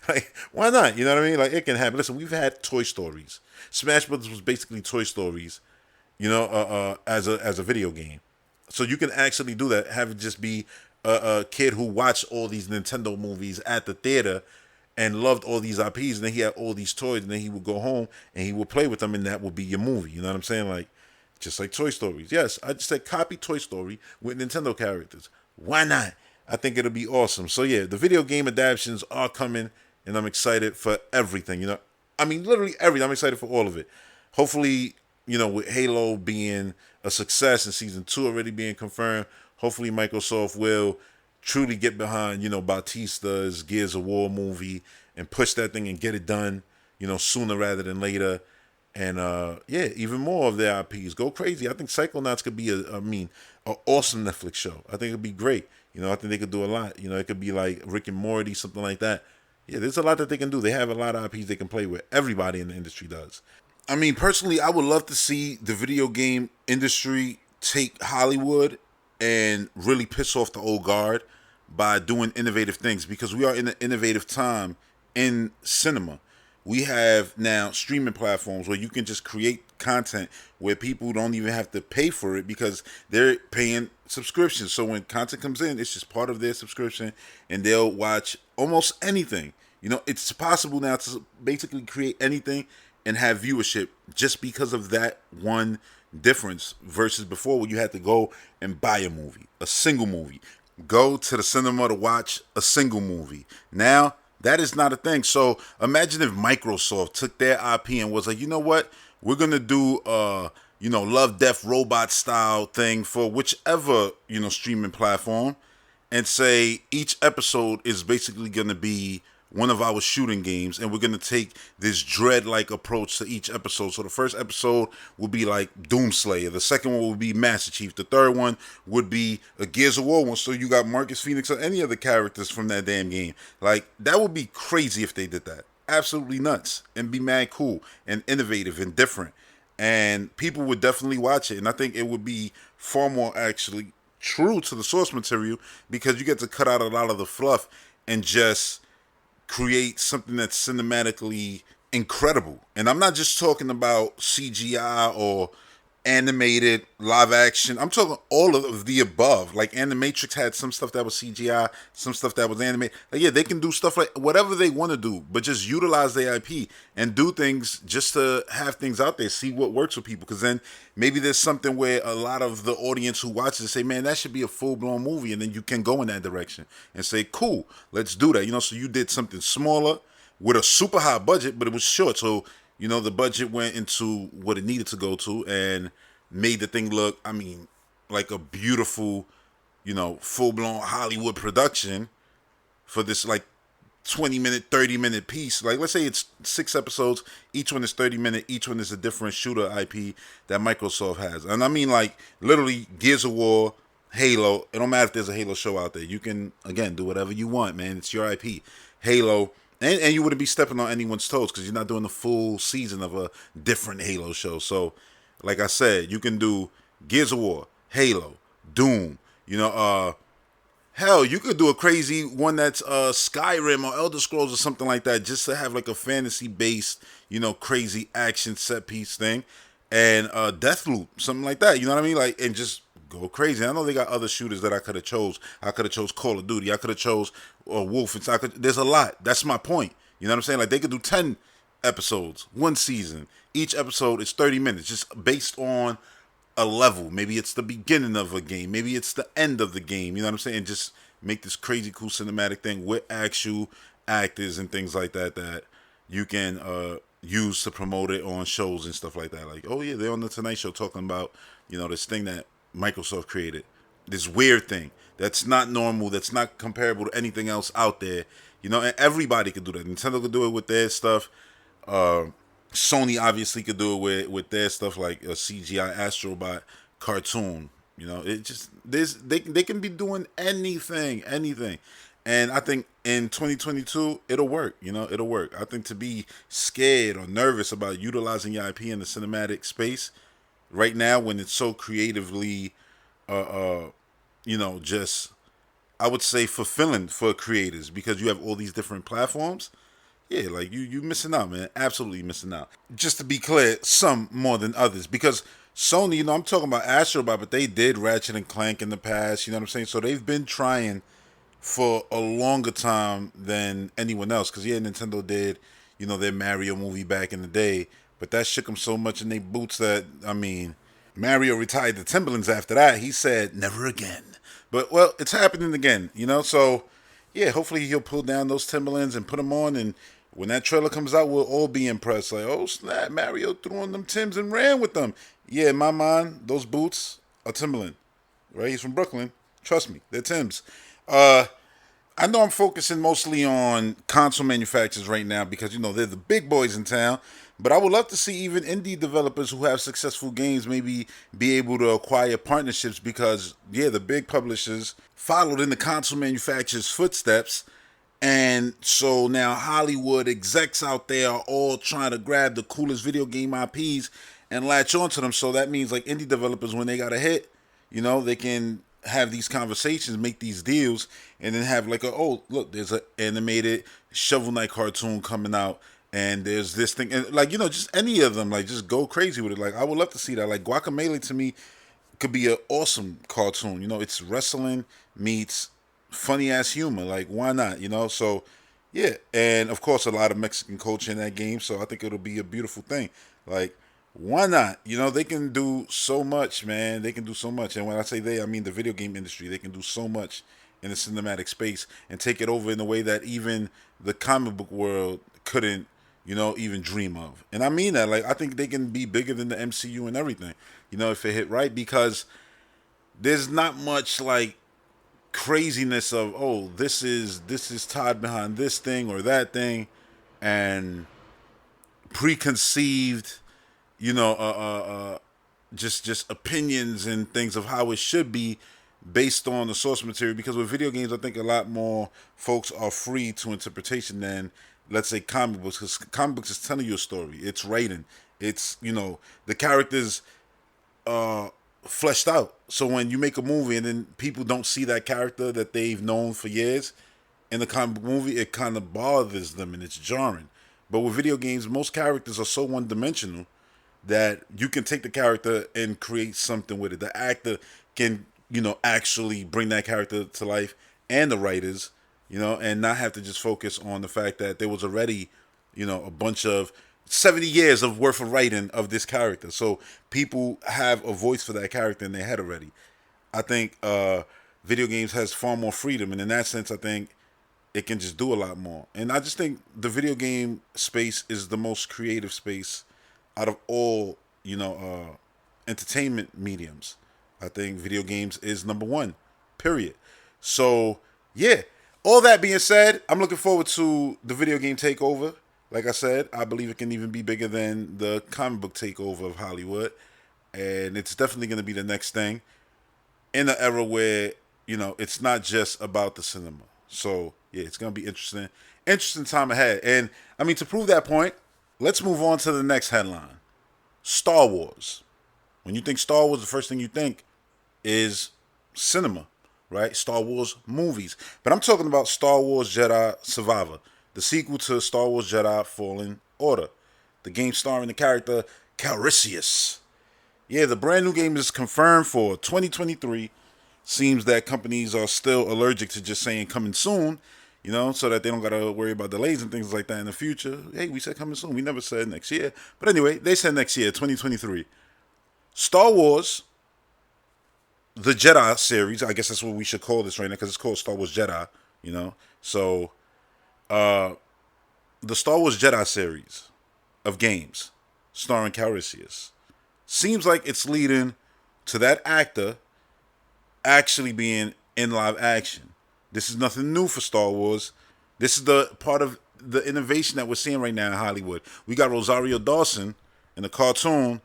Like, why not? You know what I mean? Like, it can happen. Listen, we've had Toy Stories. Smash Brothers was basically Toy Stories, as a video game. So you can actually do that. Have it just be a kid who watched all these Nintendo movies at the theater and loved all these IPs, and then he had all these toys, and then he would go home and he would play with them, and that would be your movie. You know what I'm saying? Like, just like Toy Stories. Yes, I just said copy Toy Story with Nintendo characters. Why not? I think it'll be awesome. So yeah, the video game adaptations are coming, and I'm excited for everything. I mean, literally everything. I'm excited for all of it. Hopefully, with Halo being a success and season 2 already being confirmed, hopefully Microsoft will truly get behind, Bautista's Gears of War movie and push that thing and get it done, sooner rather than later. And yeah, even more of their IPs. Go crazy. I think Psychonauts could be an awesome Netflix show. I think it'd be great. I think they could do a lot. It could be like Rick and Morty, something like that. Yeah, there's a lot that they can do. They have a lot of IPs they can play with. Everybody in the industry does. I mean, personally, I would love to see the video game industry take Hollywood and really piss off the old guard by doing innovative things, because we are in an innovative time in cinema. We have now streaming platforms where you can just create content where people don't even have to pay for it because they're paying subscriptions. So when content comes in, it's just part of their subscription and they'll watch almost anything. It's possible now to basically create anything and have viewership just because of that one difference versus before, where you had to go and buy a movie, a single movie. Go to the cinema to watch a single movie. Now, that is not a thing. So imagine if Microsoft took their IP and was like, you know what? We're going to do, love death robot style thing for whichever streaming platform, and say each episode is basically going to be one of our shooting games, and we're going to take this dread like approach to each episode. So the first episode will be like Doomslayer, the second one will be Master Chief, the third one would be a Gears of War one, so you got Marcus Phoenix or any other characters from that damn game. Like, that would be crazy if they did that. Absolutely nuts, and be mad cool and innovative and different, and people would definitely watch it. And I think it would be far more actually true to the source material, because you get to cut out a lot of the fluff and just create something that's cinematically incredible. And I'm not just talking about CGI or animated live action. I'm talking all of the above. Like Animatrix had some stuff that was CGI, some stuff that was animated. Like, yeah, they can do stuff like whatever they want to do, but just utilize their IP and do things just to have things out there, see what works with people. Because then maybe there's something where a lot of the audience who watches say, man, that should be a full-blown movie, and then you can go in that direction and say, cool, let's do that. So you did something smaller with a super high budget, but it was short. So the budget went into what it needed to go to and made the thing look, like a beautiful, full-blown Hollywood production for this, like, 20-minute, 30-minute piece. Like, let's say it's 6 episodes. Each one is 30-minute. Each one is a different shooter IP that Microsoft has. And I mean, like, literally, Gears of War, Halo. It don't matter if there's a Halo show out there. You can, again, do whatever you want, man. It's your IP. Halo. And you wouldn't be stepping on anyone's toes because you're not doing the full season of a different Halo show. So, like I said, you can do Gears of War, Halo, Doom. Hell, you could do a crazy one that's Skyrim or Elder Scrolls or something like that, just to have like a fantasy-based, crazy action set-piece thing. And Deathloop, something like that. You know what I mean? Like, and just go crazy. I know they got other shooters that I could have chose. I could have chose Call of Duty. I could have chose Wolf. There's a lot. That's my point. You know what I'm saying? Like, they could do 10 episodes, one season. Each episode is 30 minutes, just based on a level. Maybe it's the beginning of a game. Maybe it's the end of the game. You know what I'm saying? Just make this crazy cool cinematic thing with actual actors and things like that you can use to promote it on shows and stuff like that. Like, oh yeah, they're on the Tonight Show talking about, this thing that Microsoft created. This weird thing that's not normal, that's not comparable to anything else out there. And everybody could do that. Nintendo could do it with their stuff. Sony obviously could do it with their stuff, like a CGI Astrobot cartoon. It just they can be doing anything. And I think in 2022 it'll work. It'll work. I think to be scared or nervous about utilizing your IP in the cinematic space right now, when it's so creatively just, I would say, fulfilling for creators, because you have all these different platforms. Yeah, like you missing out, man. Absolutely missing out. Just to be clear, some more than others, because Sony, I'm talking about Astrobot, but they did Ratchet and Clank in the past. You know what I'm saying? So they've been trying for a longer time than anyone else. Because yeah, Nintendo did, their Mario movie back in the day, but that shook them so much in their boots that, Mario retired the Timberlands after that. He said, never again. But, well, it's happening again, So, yeah, hopefully he'll pull down those Timberlands and put them on. And when that trailer comes out, we'll all be impressed. Like, oh, snap, Mario threw on them Timbs and ran with them. Yeah, in my mind, those boots are Timberland. Right? He's from Brooklyn. Trust me, they're Timbs. I know I'm focusing mostly on console manufacturers right now because, they're the big boys in town. But I would love to see even indie developers who have successful games maybe be able to acquire partnerships, because, yeah, the big publishers followed in the console manufacturers' footsteps. And so now Hollywood execs out there are all trying to grab the coolest video game IPs and latch onto them. So that means, like, indie developers, when they got a hit, they can have these conversations, make these deals, and then have like look, there's an animated Shovel Knight cartoon coming out, and there's this thing, and like, just any of them, like, just go crazy with it. Like, I would love to see that. Like, Guacamelee to me could be an awesome cartoon. It's wrestling meets funny ass humor. Like, why not? So yeah, and of course a lot of Mexican culture in that game. So I think it'll be a beautiful thing. Like, why not? They can do so much, man. They can do so much. And when I say they, I mean the video game industry. They can do so much in the cinematic space and take it over in a way that even the comic book world couldn't, even dream of. And I mean that. Like, I think they can be bigger than the MCU and everything, if it hit right, because there's not much like craziness of, oh, this is tied behind this thing or that thing, and preconceived, you know, just opinions and things of how it should be based on the source material. Because with video games, I think a lot more folks are free to interpretation than, let's say, comic books. Because comic books is telling you a story. It's writing. It's, the characters fleshed out. So when you make a movie and then people don't see that character that they've known for years in the comic book movie, it kind of bothers them and it's jarring. But with video games, most characters are so one dimensional that you can take the character and create something with it. The actor can, actually bring that character to life, and the writers, and not have to just focus on the fact that there was already, a bunch of 70 years of worth of writing of this character. So people have a voice for that character in their head already. I think video games has far more freedom, and in that sense, I think it can just do a lot more. And I just think the video game space is the most creative space out of all, entertainment mediums. I think video games is number one, period. So, yeah. All that being said, I'm looking forward to the video game takeover. Like I said, I believe it can even be bigger than the comic book takeover of Hollywood. And it's definitely going to be the next thing in an era where, it's not just about the cinema. So, yeah, it's going to be interesting. Interesting time ahead. And, I mean, to prove that point, let's move on to the next headline. Star Wars. When you think Star Wars, the first thing you think is cinema, right? Star Wars movies. But I'm talking about Star Wars Jedi Survivor, the sequel to Star Wars Jedi Fallen Order. The game starring the character Calrissius. Yeah, the brand new game is confirmed for 2023. Seems that companies are still allergic to just saying coming soon, so that they don't got to worry about delays and things like that in the future. Hey, we said coming soon. We never said next year. But anyway, they said next year, 2023. Star Wars, the Jedi series, I guess that's what we should call this right now, because it's called Star Wars Jedi, So, the Star Wars Jedi series of games starring Calrissius seems like it's leading to that actor actually being in live action. This is nothing new for Star Wars. This is the part of the innovation that we're seeing right now in Hollywood. We got Rosario Dawson in the cartoon,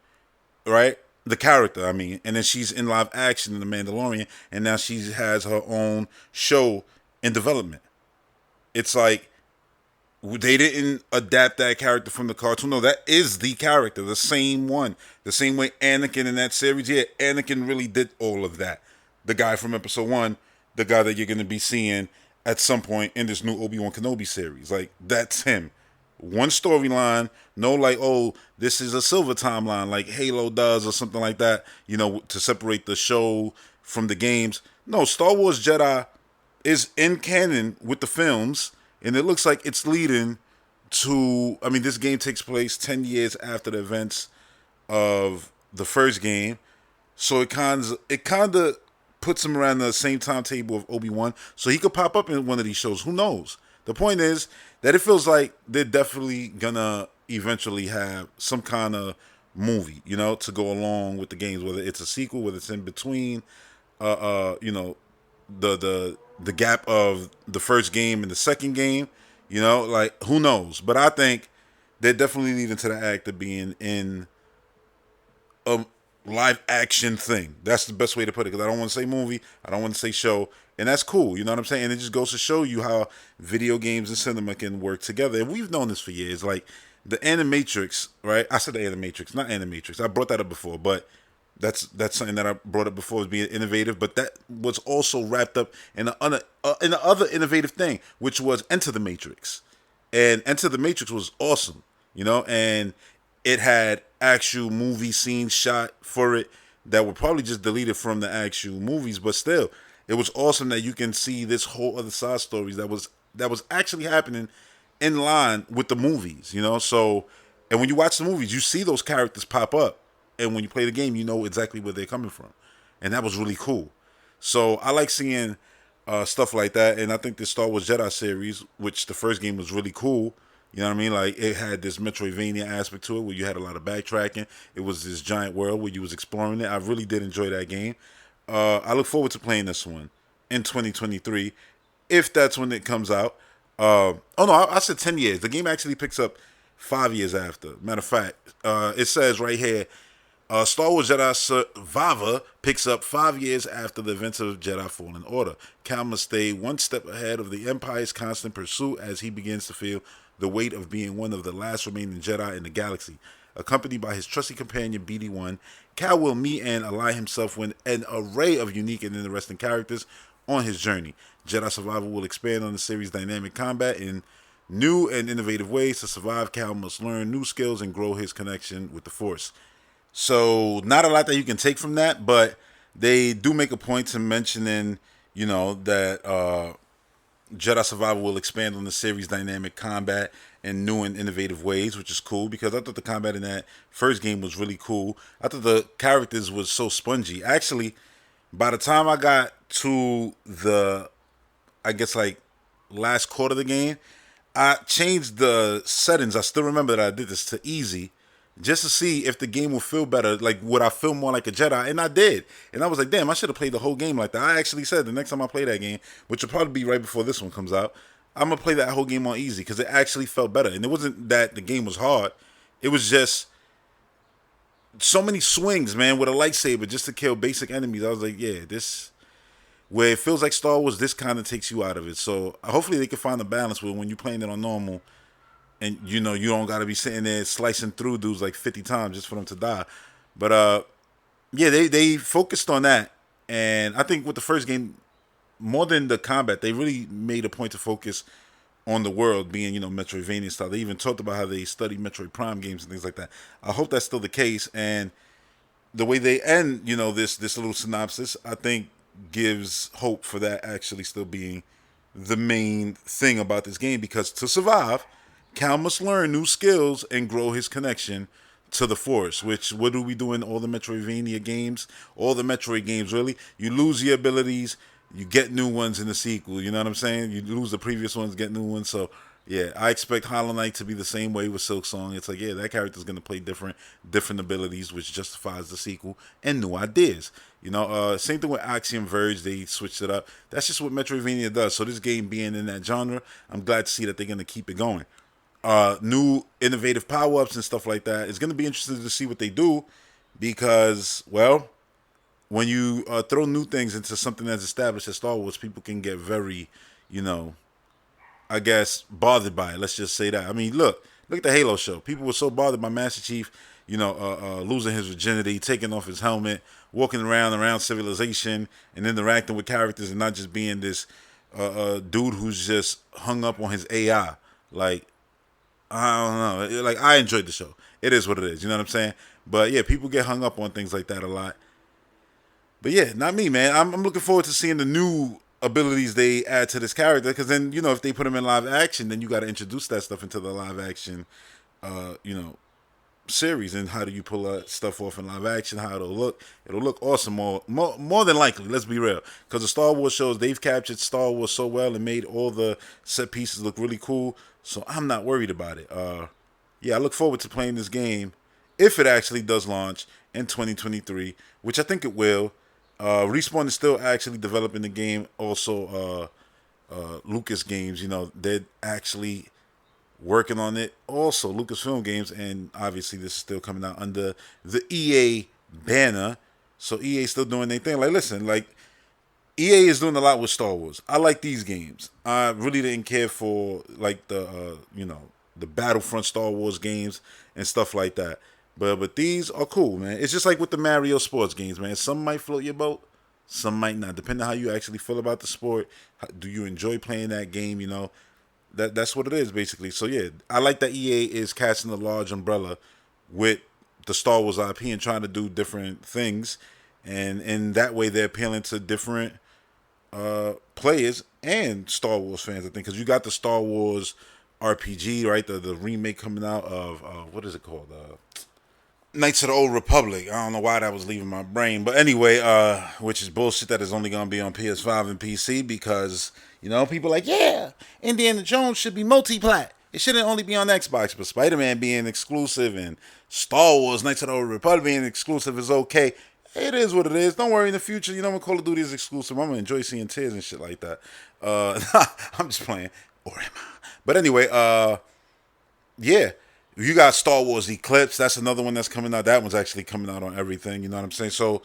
right? The character, I mean, and then she's in live action in The Mandalorian, and now she has her own show in development. It's like they didn't adapt that character from the cartoon. No, that is the character, the same one. The same way Anakin in that series. Yeah, Anakin really did all of that. The guy from episode 1, the guy that you're going to be seeing at some point in this new Obi-Wan Kenobi series. Like, that's him. One storyline, no like, oh, this is a silver timeline like Halo does or something like that, to separate the show from the games. No, Star Wars Jedi is in canon with the films, and it looks like it's leading to, I mean, this game takes place 10 years after the events of the first game. So it kind of puts him around the same timetable of Obi-Wan, so he could pop up in one of these shows. Who knows? The point is that it feels like they're definitely gonna eventually have some kind of movie, to go along with the games, whether it's a sequel, whether it's in between, the gap of the first game and the second game, like, who knows? But I think they're definitely leading to the actor being in a live action thing. That's the best way to put it, because I don't want to say movie, I don't want to say show, and that's cool, you know what I'm saying? And it just goes to show you how video games and cinema can work together. And we've known this for years. Like the Animatrix, right? I said the Animatrix, not Animatrix. I brought that up before, but that's something that I brought up before as being innovative. But that was also wrapped up in the other innovative thing, which was Enter the Matrix. And Enter the Matrix was awesome, and it had actual movie scenes shot for it that were probably just deleted from the actual movies, but still, it was awesome that you can see this whole other side stories that was actually happening in line with the movies, So, and when you watch the movies, you see those characters pop up, and when you play the game, you know exactly where they're coming from, and that was really cool. So I like seeing stuff like that, and I think the Star Wars Jedi series, which the first game was really cool, You know what I mean? Like it had this Metroidvania aspect to it where you had a lot of backtracking. It was this giant world where you was exploring it. I really did enjoy that game. I look forward to playing this one in 2023, if that's when it comes out. Oh no, I said 10 years. The game actually picks up 5 years after. Matter of fact, it says right here, Star Wars Jedi Survivor picks up 5 years after the events of Jedi Fallen Order. Cal must stay one step ahead of the Empire's constant pursuit as he begins to feel the weight of being one of the last remaining Jedi in the galaxy. Accompanied by his trusty companion BD-1, Cal will meet and ally himself with an array of unique and interesting characters on his journey. Jedi Survivor will expand on the series' dynamic combat in new and innovative ways. To survive, Cal must learn new skills and grow his connection with the Force. So, not a lot that you can take from that, but they do make a point to mentioning, that Jedi Survivor will expand on the series' dynamic combat in new and innovative ways, which is cool because I thought the combat in that first game was really cool. I thought the characters was so spongy. Actually, by the time I got to the, I guess like last quarter of the game, I changed the settings. I still remember that I did this to easy just to see if the game would feel better. Like, would I feel more like a Jedi? And I did. And I was like, damn, I should have played the whole game like that. I actually said the next time I play that game, which will probably be right before this one comes out, I'm going to play that whole game on easy because it actually felt better. And it wasn't that the game was hard. It was just so many swings, man, with a lightsaber just to kill basic enemies. I was like, yeah, this, where it feels like Star Wars, this kind of takes you out of it. So hopefully they can find a balance where when you're playing it on normal, and you don't got to be sitting there slicing through dudes like 50 times just for them to die. But yeah, they focused on that, and I think with the first game, more than the combat, they really made a point to focus on the world being Metroidvania style. They even talked about how they study Metroid Prime games and things like that. I hope that's still the case, and the way they end this little synopsis, I think gives hope for that actually still being the main thing about this game, because to survive, Cal must learn new skills and grow his connection to the Force, which, what do we do in all the Metroidvania games? All the Metroid games, really. You lose your abilities, you get new ones in the sequel. You know what I'm saying? You lose the previous ones, get new ones. So, yeah, I expect Hollow Knight to be the same way with Silk Song. It's like, yeah, that character's going to play different abilities, which justifies the sequel and new ideas. Same thing with Axiom Verge. They switched it up. That's just what Metroidvania does. So this game being in that genre, I'm glad to see that they're going to keep it going. New innovative power-ups and stuff like that. It's going to be interesting to see what they do because, well, when you throw new things into something that's established as Star Wars, people can get very, I guess, bothered by it. Let's just say that. I mean, look at the Halo show. People were so bothered by Master Chief, losing his virginity, taking off his helmet, walking around civilization, and interacting with characters, and not just being this dude who's just hung up on his AI. Like, I don't know. Like, I enjoyed the show. It is what it is. You know what I'm saying? But yeah, people get hung up on things like that a lot. But yeah, not me, man. I'm looking forward to seeing the new abilities they add to this character, because then, if they put him in live action, then you got to introduce that stuff into the live action, series. And how do you pull that stuff off in live action? How it'll look? It'll look awesome, more than likely. Let's be real, because the Star Wars shows, they've captured Star Wars so well and made all the set pieces look really cool. So I'm not worried about it. Yeah, I look forward to playing this game if it actually does launch in 2023, which I think it will. Respawn is still actually developing the game. Also, Lucas Games, they're actually working on it. Also, Lucasfilm Games, and obviously this is still coming out under the EA banner. So EA still doing their thing. Like, listen, like, EA is doing a lot with Star Wars. I like these games. I really didn't care for like the the Battlefront Star Wars games and stuff like that. But these are cool, man. It's just like with the Mario sports games, man. Some might float your boat, some might not. Depending on how you actually feel about the sport. Do you enjoy playing that game? That's what it is basically. So yeah, I like that EA is casting a large umbrella with the Star Wars IP and trying to do different things, and in that way they're appealing to different players and Star Wars fans, I think, because you got the Star Wars RPG, right? The remake coming out of what is it called? Knights of the Old Republic. I don't know why that was leaving my brain, but anyway, which is bullshit. That is only gonna be on PS5 and PC because people like, yeah, Indiana Jones should be multi-plat. It shouldn't only be on Xbox, but Spider-Man being exclusive and Star Wars Knights of the Old Republic being exclusive is okay. It is what it is. Don't worry, in the future, when Call of Duty is exclusive, I'm gonna enjoy seeing tears and shit like that. I'm just playing. Or am I? But anyway, yeah. You got Star Wars Eclipse. That's another one that's coming out. That one's actually coming out on everything. You know what I'm saying? So,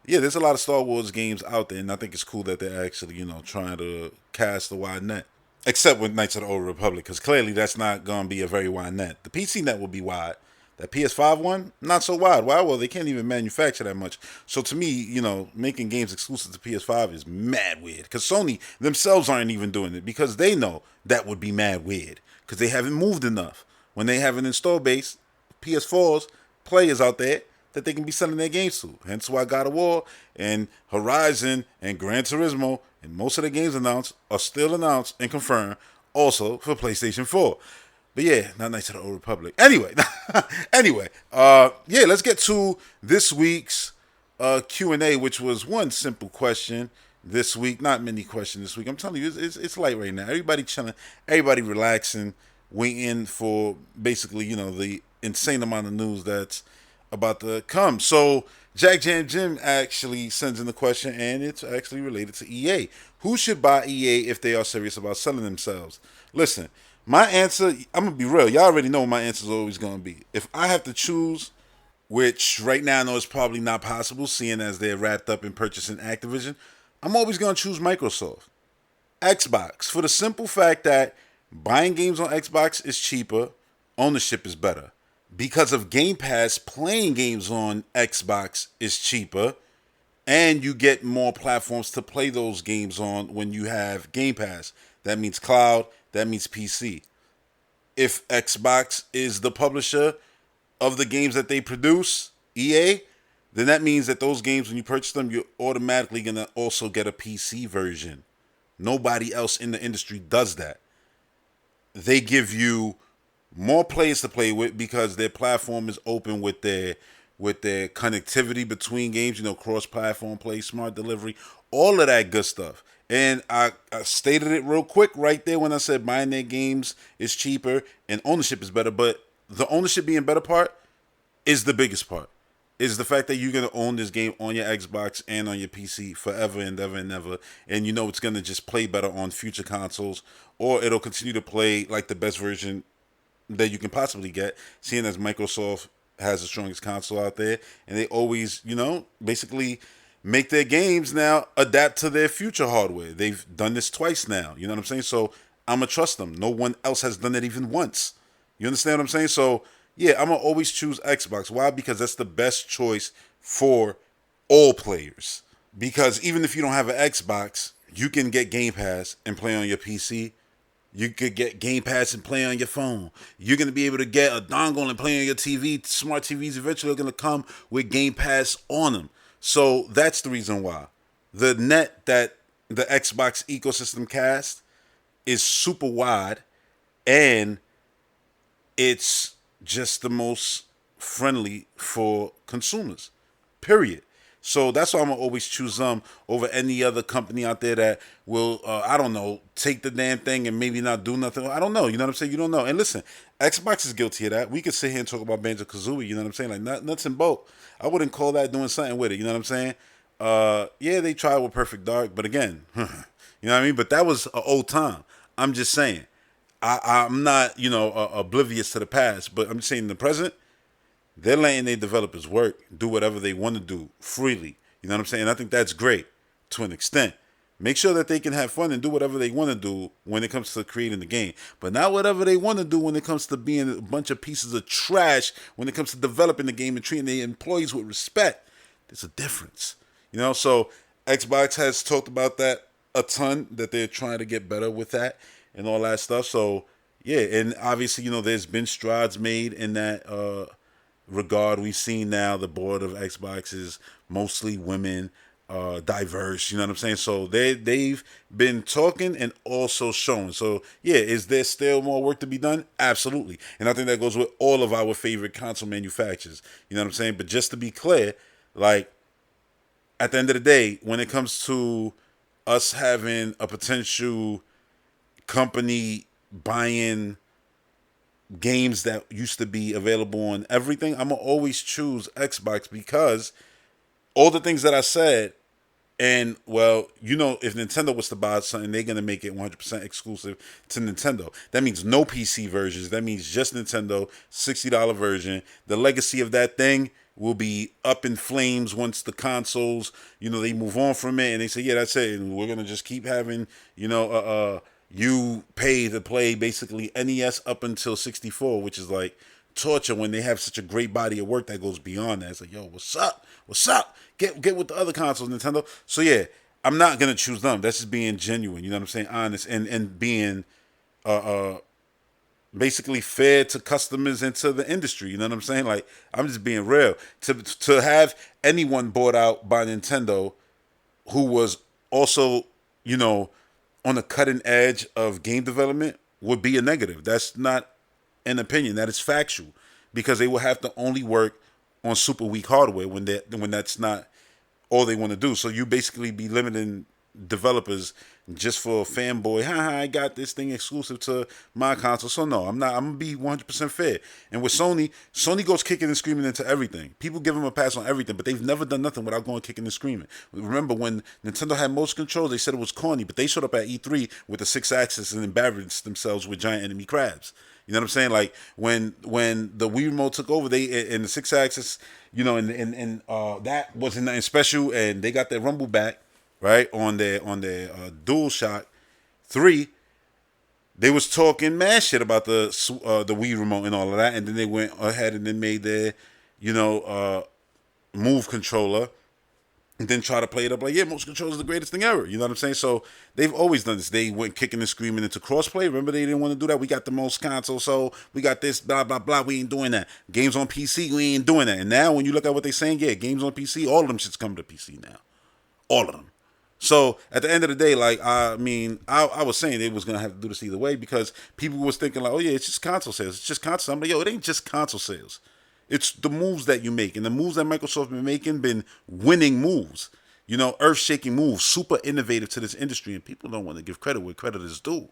yeah, there's a lot of Star Wars games out there, and I think it's cool that they're actually, trying to cast a wide net. Except with Knights of the Old Republic, because clearly that's not going to be a very wide net. The PC net will be wide. That PS5 one, not so wide. Why? Well, they can't even manufacture that much. So to me, making games exclusive to PS5 is mad weird. Because Sony themselves aren't even doing it because they know that would be mad weird. Because they haven't moved enough. When they have an install base, PS4s, players out there that they can be selling their games to. Hence why God of War and Horizon and Gran Turismo and most of the games announced are still announced and confirmed also for PlayStation 4. But yeah, not Knights of the Old Republic. Anyway, yeah, let's get to this week's Q&A, which was one simple question this week. Not many questions this week. I'm telling you, it's light right now. Everybody chilling, everybody relaxing, waiting for basically, the insane amount of news that's about to come. So Jack Jam Jim actually sends in the question, and it's actually related to EA. Who should buy EA if they are serious about selling themselves? Listen, my answer, I'm going to be real. Y'all already know what my answer is always going to be. If I have to choose, which right now I know is probably not possible, seeing as they're wrapped up in purchasing Activision, I'm always going to choose Microsoft. Xbox, for the simple fact that buying games on Xbox is cheaper, ownership is better. Because of Game Pass, playing games on Xbox is cheaper, and you get more platforms to play those games on when you have Game Pass. That means cloud, that means PC. If Xbox is the publisher of the games that they produce, EA, then that means that those games, when you purchase them, you're automatically going to also get a PC version. Nobody else in the industry does that. They give you more players to play with because their platform is open with their connectivity between games, cross-platform play, smart delivery, all of that good stuff. And I stated it real quick right there when I said buying their games is cheaper and ownership is better. But the ownership being better part is the biggest part. Is the fact that you're going to own this game on your Xbox and on your PC forever and ever and ever. And it's going to just play better on future consoles, or it'll continue to play like the best version that you can possibly get, seeing as Microsoft has the strongest console out there, and they always, basically make their games now adapt to their future hardware. They've done this twice now, you know what I'm saying? So I'm going to trust them. No one else has done it even once. You understand what I'm saying? So, yeah, I'm going to always choose Xbox. Why? Because that's the best choice for all players. Because even if you don't have an Xbox, you can get Game Pass and play on your PC. You could get Game Pass and play on your phone. You're going to be able to get a dongle and play on your TV. Smart TVs eventually are going to come with Game Pass on them. So that's the reason why. The net that the Xbox ecosystem cast is super wide, and it's just the most friendly for consumers. Period. So that's why I'm gonna always choose them over any other company out there that will, I don't know, take the damn thing and maybe not do nothing. I don't know. You know what I'm saying? You don't know. And listen, Xbox is guilty of that. We could sit here and talk about Banjo-Kazooie. You know what I'm saying? Like nuts and bolts. I wouldn't call that doing something with it. You know what I'm saying? Yeah, they tried with Perfect Dark, but again, you know what I mean? But that was an old time. I'm just saying. I'm not, oblivious to the past, but I'm just saying in the present, they're letting their developers work, do whatever they want to do freely. You know what I'm saying? I think that's great to an extent. Make sure that they can have fun and do whatever they want to do when it comes to creating the game. But not whatever they want to do when it comes to being a bunch of pieces of trash when it comes to developing the game and treating their employees with respect. There's a difference. So Xbox has talked about that a ton, that they're trying to get better with that and all that stuff. So, yeah, and obviously, there's been strides made in that regard. We've seen now the board of Xbox is mostly women, diverse. You know what I'm saying? So they've been talking and also showing. So yeah, is there still more work to be done? Absolutely. And I think that goes with all of our favorite console manufacturers. You know what I'm saying? But just to be clear, like at the end of the day, when it comes to us having a potential company buying games that used to be available on everything, I'm gonna always choose Xbox because all the things that I said. And well, if Nintendo was to buy something, they're gonna make it 100% exclusive to Nintendo. That means no PC versions. That means just Nintendo $60 version. The legacy of that thing will be up in flames once the consoles, they move on from it and they say, yeah, that's it, and we're gonna just keep having, you pay to play basically NES up until 64, which is like torture when they have such a great body of work that goes beyond that. It's like, yo, what's up? What's up? Get with the other consoles, Nintendo. So yeah, I'm not gonna choose them. That's just being genuine. You know what I'm saying? Honest and being basically fair to customers and to the industry. You know what I'm saying? Like I'm just being real. To have anyone bought out by Nintendo who was also, on the cutting edge of game development would be a negative. That's not an opinion. That is factual because they will have to only work on super weak hardware when that's not all they want to do. So you basically be limiting developers just for fanboy. I got this thing exclusive to my console. So no, I'm not. I'm gonna be 100% fair. And with Sony goes kicking and screaming into everything. People give them a pass on everything, but they've never done nothing without going kicking and screaming. Remember when Nintendo had motion controls? They said it was corny, but they showed up at E3 with the 6-axis and embarrassed themselves with giant enemy crabs. You know what I'm saying? Like when the Wii remote took over, they in the 6-axis, and that wasn't nothing special, and they got their rumble back, right, on their DualShock 3. They was talking mad shit about the Wii remote and all of that, and then they went ahead and then made their Move controller. And then try to play it up like, yeah, motion control is the greatest thing ever. You know what I'm saying? So they've always done this. They went kicking and screaming into crossplay. Remember, they didn't want to do that. We got the most consoles, so we got this, blah, blah, blah. We ain't doing that. Games on PC, we ain't doing that. And now when you look at what they're saying, yeah, games on PC, all of them shit's coming to PC now. All of them. So at the end of the day, like, I was saying they was going to have to do this either way because people was thinking like, oh yeah, it's just console sales. It's just console. I'm like, yo, it ain't just console sales. It's the moves that you make. And the moves that Microsoft been making been winning moves. Earth-shaking moves, super innovative to this industry. And people don't want to give credit where credit is due.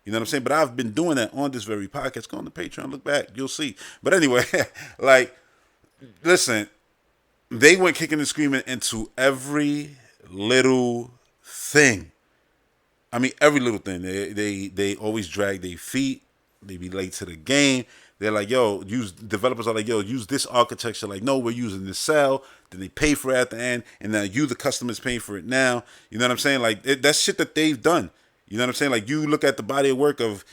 You know what I'm saying? But I've been doing that on this very podcast. Go on the Patreon, look back, you'll see. But anyway, like, listen, they went kicking and screaming into every little thing. I mean, every little thing. They always drag their feet. They be late to the game. They're like, yo, developers are like, yo, use this architecture. Like, no, we're using this cell. Then they pay for it at the end. And now you, the customer's paying for it now. You know what I'm saying? Like, that's shit that they've done. You know what I'm saying? Like, you look at the body of work of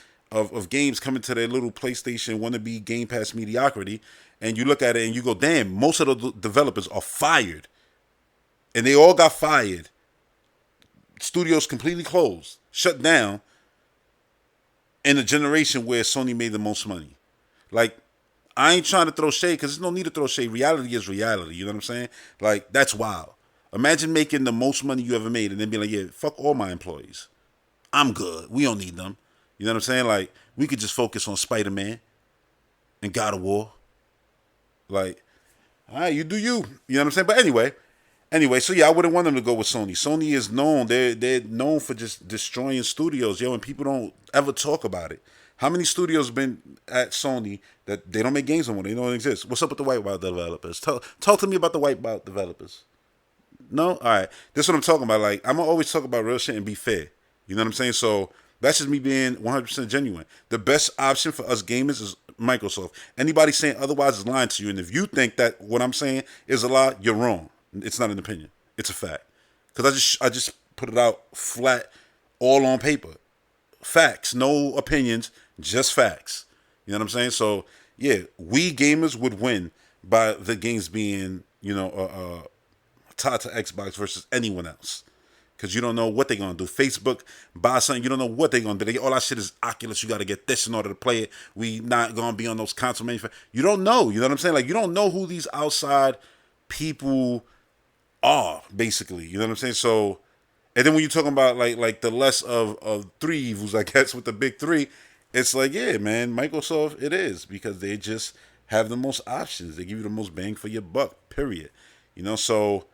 games coming to their little PlayStation wannabe Game Pass mediocrity. And you look at it and you go, damn, most of the developers are fired. And they all got fired. Studios completely closed, shut down. In a generation where Sony made the most money. Like, I ain't trying to throw shade because there's no need to throw shade. Reality is reality. You know what I'm saying? Like, that's wild. Imagine making the most money you ever made and then being like, yeah, fuck all my employees. I'm good. We don't need them. You know what I'm saying? Like, we could just focus on Spider-Man and God of War. Like, all right, you do you. You know what I'm saying? But anyway, so yeah, I wouldn't want them to go with Sony. Sony is known. They're known for just destroying studios, yo, and people don't ever talk about it. How many studios been at Sony that they don't make games anymore? They don't exist. What's up with the Wipeout developers? Talk to me about the Wipeout developers. No? All right. This is what I'm talking about. Like, I'm going to always talk about real shit and be fair. You know what I'm saying? So that's just me being 100% genuine. The best option for us gamers is Microsoft. Anybody saying otherwise is lying to you. And if you think that what I'm saying is a lie, you're wrong. It's not an opinion. It's a fact. Because I just put it out flat, all on paper. Facts. No opinions. Just facts. You know what I'm saying? So, yeah, we gamers would win by the games being, tied to Xbox versus anyone else. Because you don't know what they're going to do. Facebook, buy something, you don't know what they're going to do. All that shit is Oculus. You got to get this in order to play it. We not going to be on those console manufacturers. You don't know. You know what I'm saying? Like, you don't know who these outside people are, basically. You know what I'm saying? So, and then when you're talking about, like the less of three evils, I guess, with the big three, it's like, yeah, man, Microsoft, it is, because they just have the most options. They give you the most bang for your buck, period. So,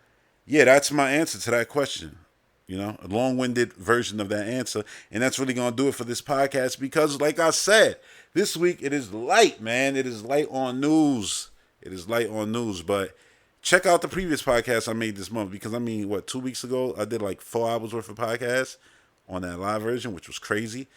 yeah, that's my answer to that question. A long-winded version of that answer. And that's really going to do it for this podcast because, like I said, this week it is light, man. It is light on news. It is light on news. But check out the previous podcast I made this month because, 2 weeks ago, I did like 4 hours worth of podcasts on that live version, which was crazy.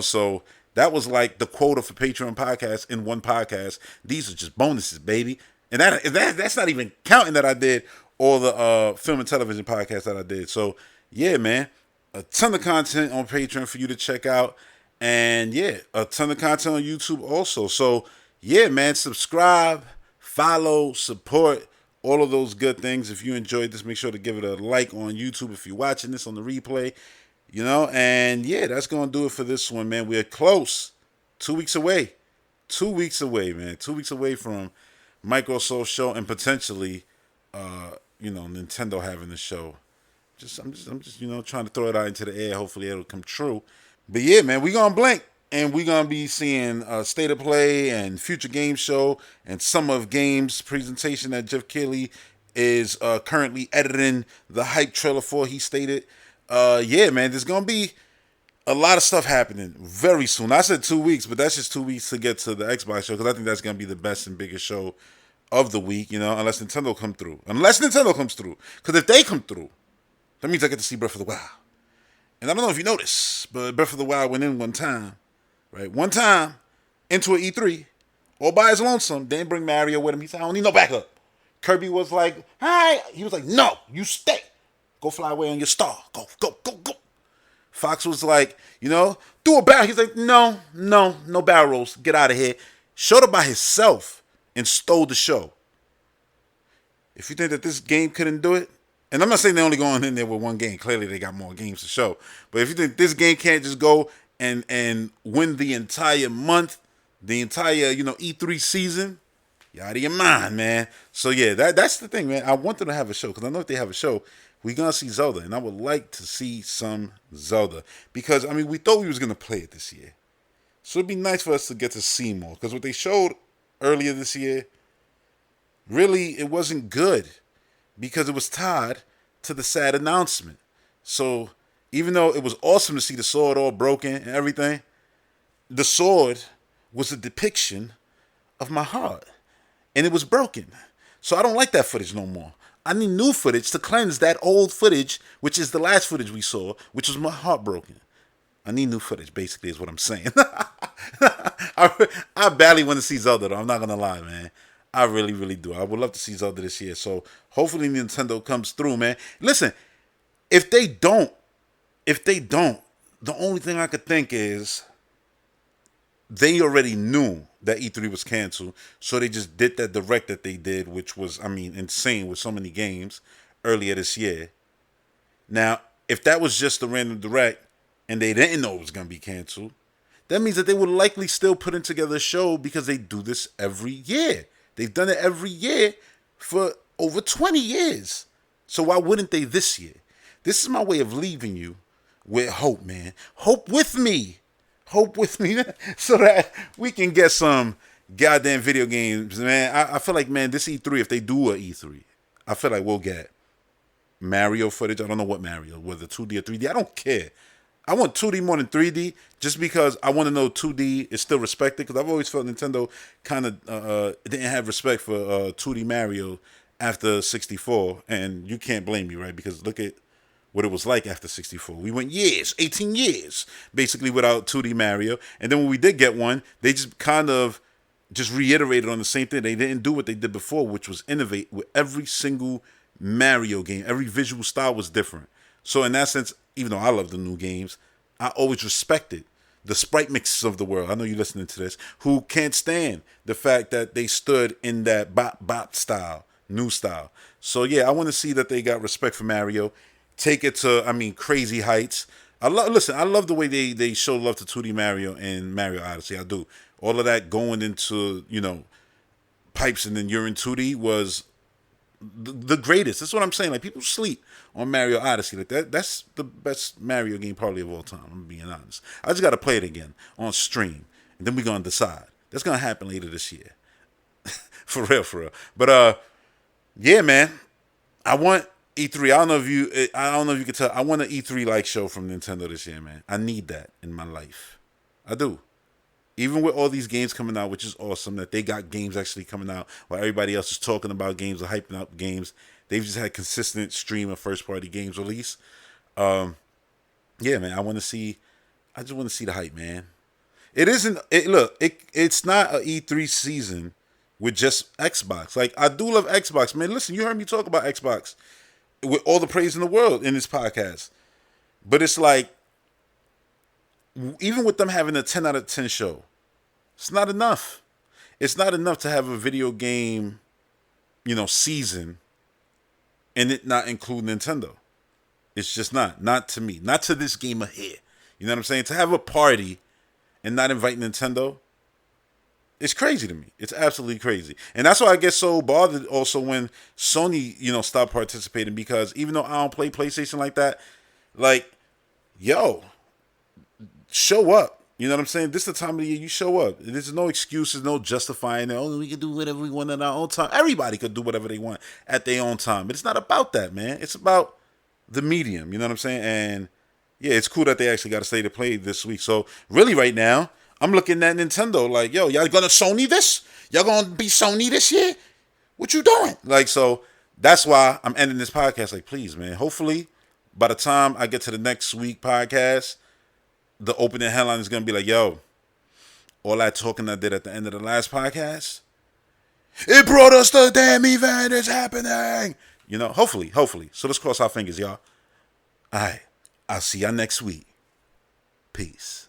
So that was like the quota for Patreon podcasts in one podcast. These are just bonuses, baby. And that's not even counting that I did all the film and television podcasts that I did. So, yeah, man, a ton of content on Patreon for you to check out. And, yeah, a ton of content on YouTube also. So, yeah, man, subscribe, follow, support, all of those good things. If you enjoyed this, make sure to give it a like on YouTube if you're watching this on the replay. And, yeah, that's going to do it for this one, man. We're close. 2 weeks away. 2 weeks away, man. 2 weeks away from Microsoft show and potentially, Nintendo having the show. I'm just trying to throw it out into the air. Hopefully it'll come true. But yeah, man, we gonna blink and we gonna be seeing State of Play and Future Game Show and Summer of Games presentation that Jeff Keighley is currently editing the hype trailer for. He stated, yeah, man, there's gonna be a lot of stuff happening very soon. I said 2 weeks, but that's just 2 weeks to get to the Xbox show because I think that's gonna be the best and biggest show of the week. Unless Nintendo come through. Because if they come through, that means I get to see Breath of the Wild. And I don't know if you noticed, but Breath of the Wild went in one time, right? One time into an E3, all by his lonesome. Didn't bring Mario with him. He said, I don't need no backup. Kirby was like, hi. He was like, no, you stay. Go fly away on your star. Go, go, go, go. Fox was like, do a barrel. He's like, no barrel rolls. Get out of here. Showed up by himself and stole the show. If you think that this game couldn't do it, and I'm not saying they're only going in there with one game. Clearly, they got more games to show. But if you think this game can't just go and win the entire month, the entire, E3 season, you're out of your mind, man. So, yeah, that's the thing, man. I want them to have a show because I know if they have a show, we're going to see Zelda. And I would like to see some Zelda because, we thought we was going to play it this year. So it'd be nice for us to get to see more because what they showed earlier this year, really, it wasn't good. Because it was tied to the sad announcement. So even though it was awesome to see the sword all broken and everything, the sword was a depiction of my heart. And it was broken. So I don't like that footage no more. I need new footage to cleanse that old footage, which is the last footage we saw, which was my heart broken. I need new footage, basically, is what I'm saying. I badly want to see Zelda, though. I'm not going to lie, man. I really, really do. I would love to see Zelda this year. So hopefully Nintendo comes through, man. Listen, if they don't, the only thing I could think is they already knew that E3 was canceled. So they just did that direct that they did, which was, insane with so many games earlier this year. Now, if that was just a random direct and they didn't know it was going to be canceled, that means that they would likely still put in together a show because they do this every year. They've done it every year for over 20 years. So why wouldn't they this year? This is my way of leaving you with hope, man. Hope with me. Hope with me so that we can get some goddamn video games, man. I feel like, man, this E3, if they do a E3, I feel like we'll get Mario footage. I don't know what Mario, whether 2D or 3D. I don't care. I want 2D more than 3D just because I want to know 2D is still respected because I've always felt Nintendo kind of didn't have respect for 2D Mario after 64, and you can't blame me, right? Because look at what it was like after 64. We went 18 years, basically without 2D Mario, and then when we did get one, they just kind of just reiterated on the same thing. They didn't do what they did before, which was innovate with every single Mario game. Every visual style was different. So in that sense, even though I love the new games, I always respected the sprite mixes of the world. I know you're listening to this, who can't stand the fact that they stood in that bop style, new style. So yeah, I want to see that they got respect for Mario, take it to, crazy heights. I love the way they show love to 2D Mario and Mario Odyssey. I do. All of that going into, pipes and then you're in 2D was the greatest. That's what I'm saying. Like, people sleep on Mario Odyssey. Like that's the best Mario game probably of all time. I'm being honest. I just got to play it again on stream, and then we're gonna decide. That's gonna happen later this year, for real. But yeah, man, I want E3. I don't know if you could tell. I want an E3 like show from Nintendo this year, man. I need that in my life. I do. Even with all these games coming out, which is awesome that they got games actually coming out while everybody else is talking about games or hyping up games. They've just had consistent stream of first party games release. Yeah, man. I just want to see the hype, man. It isn't. It's not a E3 season with just Xbox. Like I do love Xbox, man. Listen, you heard me talk about Xbox with all the praise in the world in this podcast. But it's like, even with them having a 10 out of 10 show, it's not enough. It's not enough to have a video game, season and it not include Nintendo. It's just not. Not to me. Not to this gamer here. You know what I'm saying? To have a party and not invite Nintendo, it's crazy to me. It's absolutely crazy. And that's why I get so bothered also when Sony, stopped participating, because even though I don't play PlayStation like that, like, yo, show up. You know what I'm saying? This is the time of the year you show up. There's no excuses, no justifying it. Oh, we can do whatever we want at our own time. Everybody could do whatever they want at their own time. But it's not about that, man. It's about the medium. You know what I'm saying? And yeah, it's cool that they actually got a state of play this week. So really right now, I'm looking at Nintendo like, yo, y'all gonna Sony this? Y'all gonna be Sony this year? What you doing? Like, so that's why I'm ending this podcast. Like, please, man. Hopefully, by the time I get to the next week podcast, the opening headline is gonna be like, yo, all that talking I did at the end of the last podcast, it brought us the damn event. It's happening. Hopefully. So let's cross our fingers, y'all. All right. I'll see y'all next week. Peace.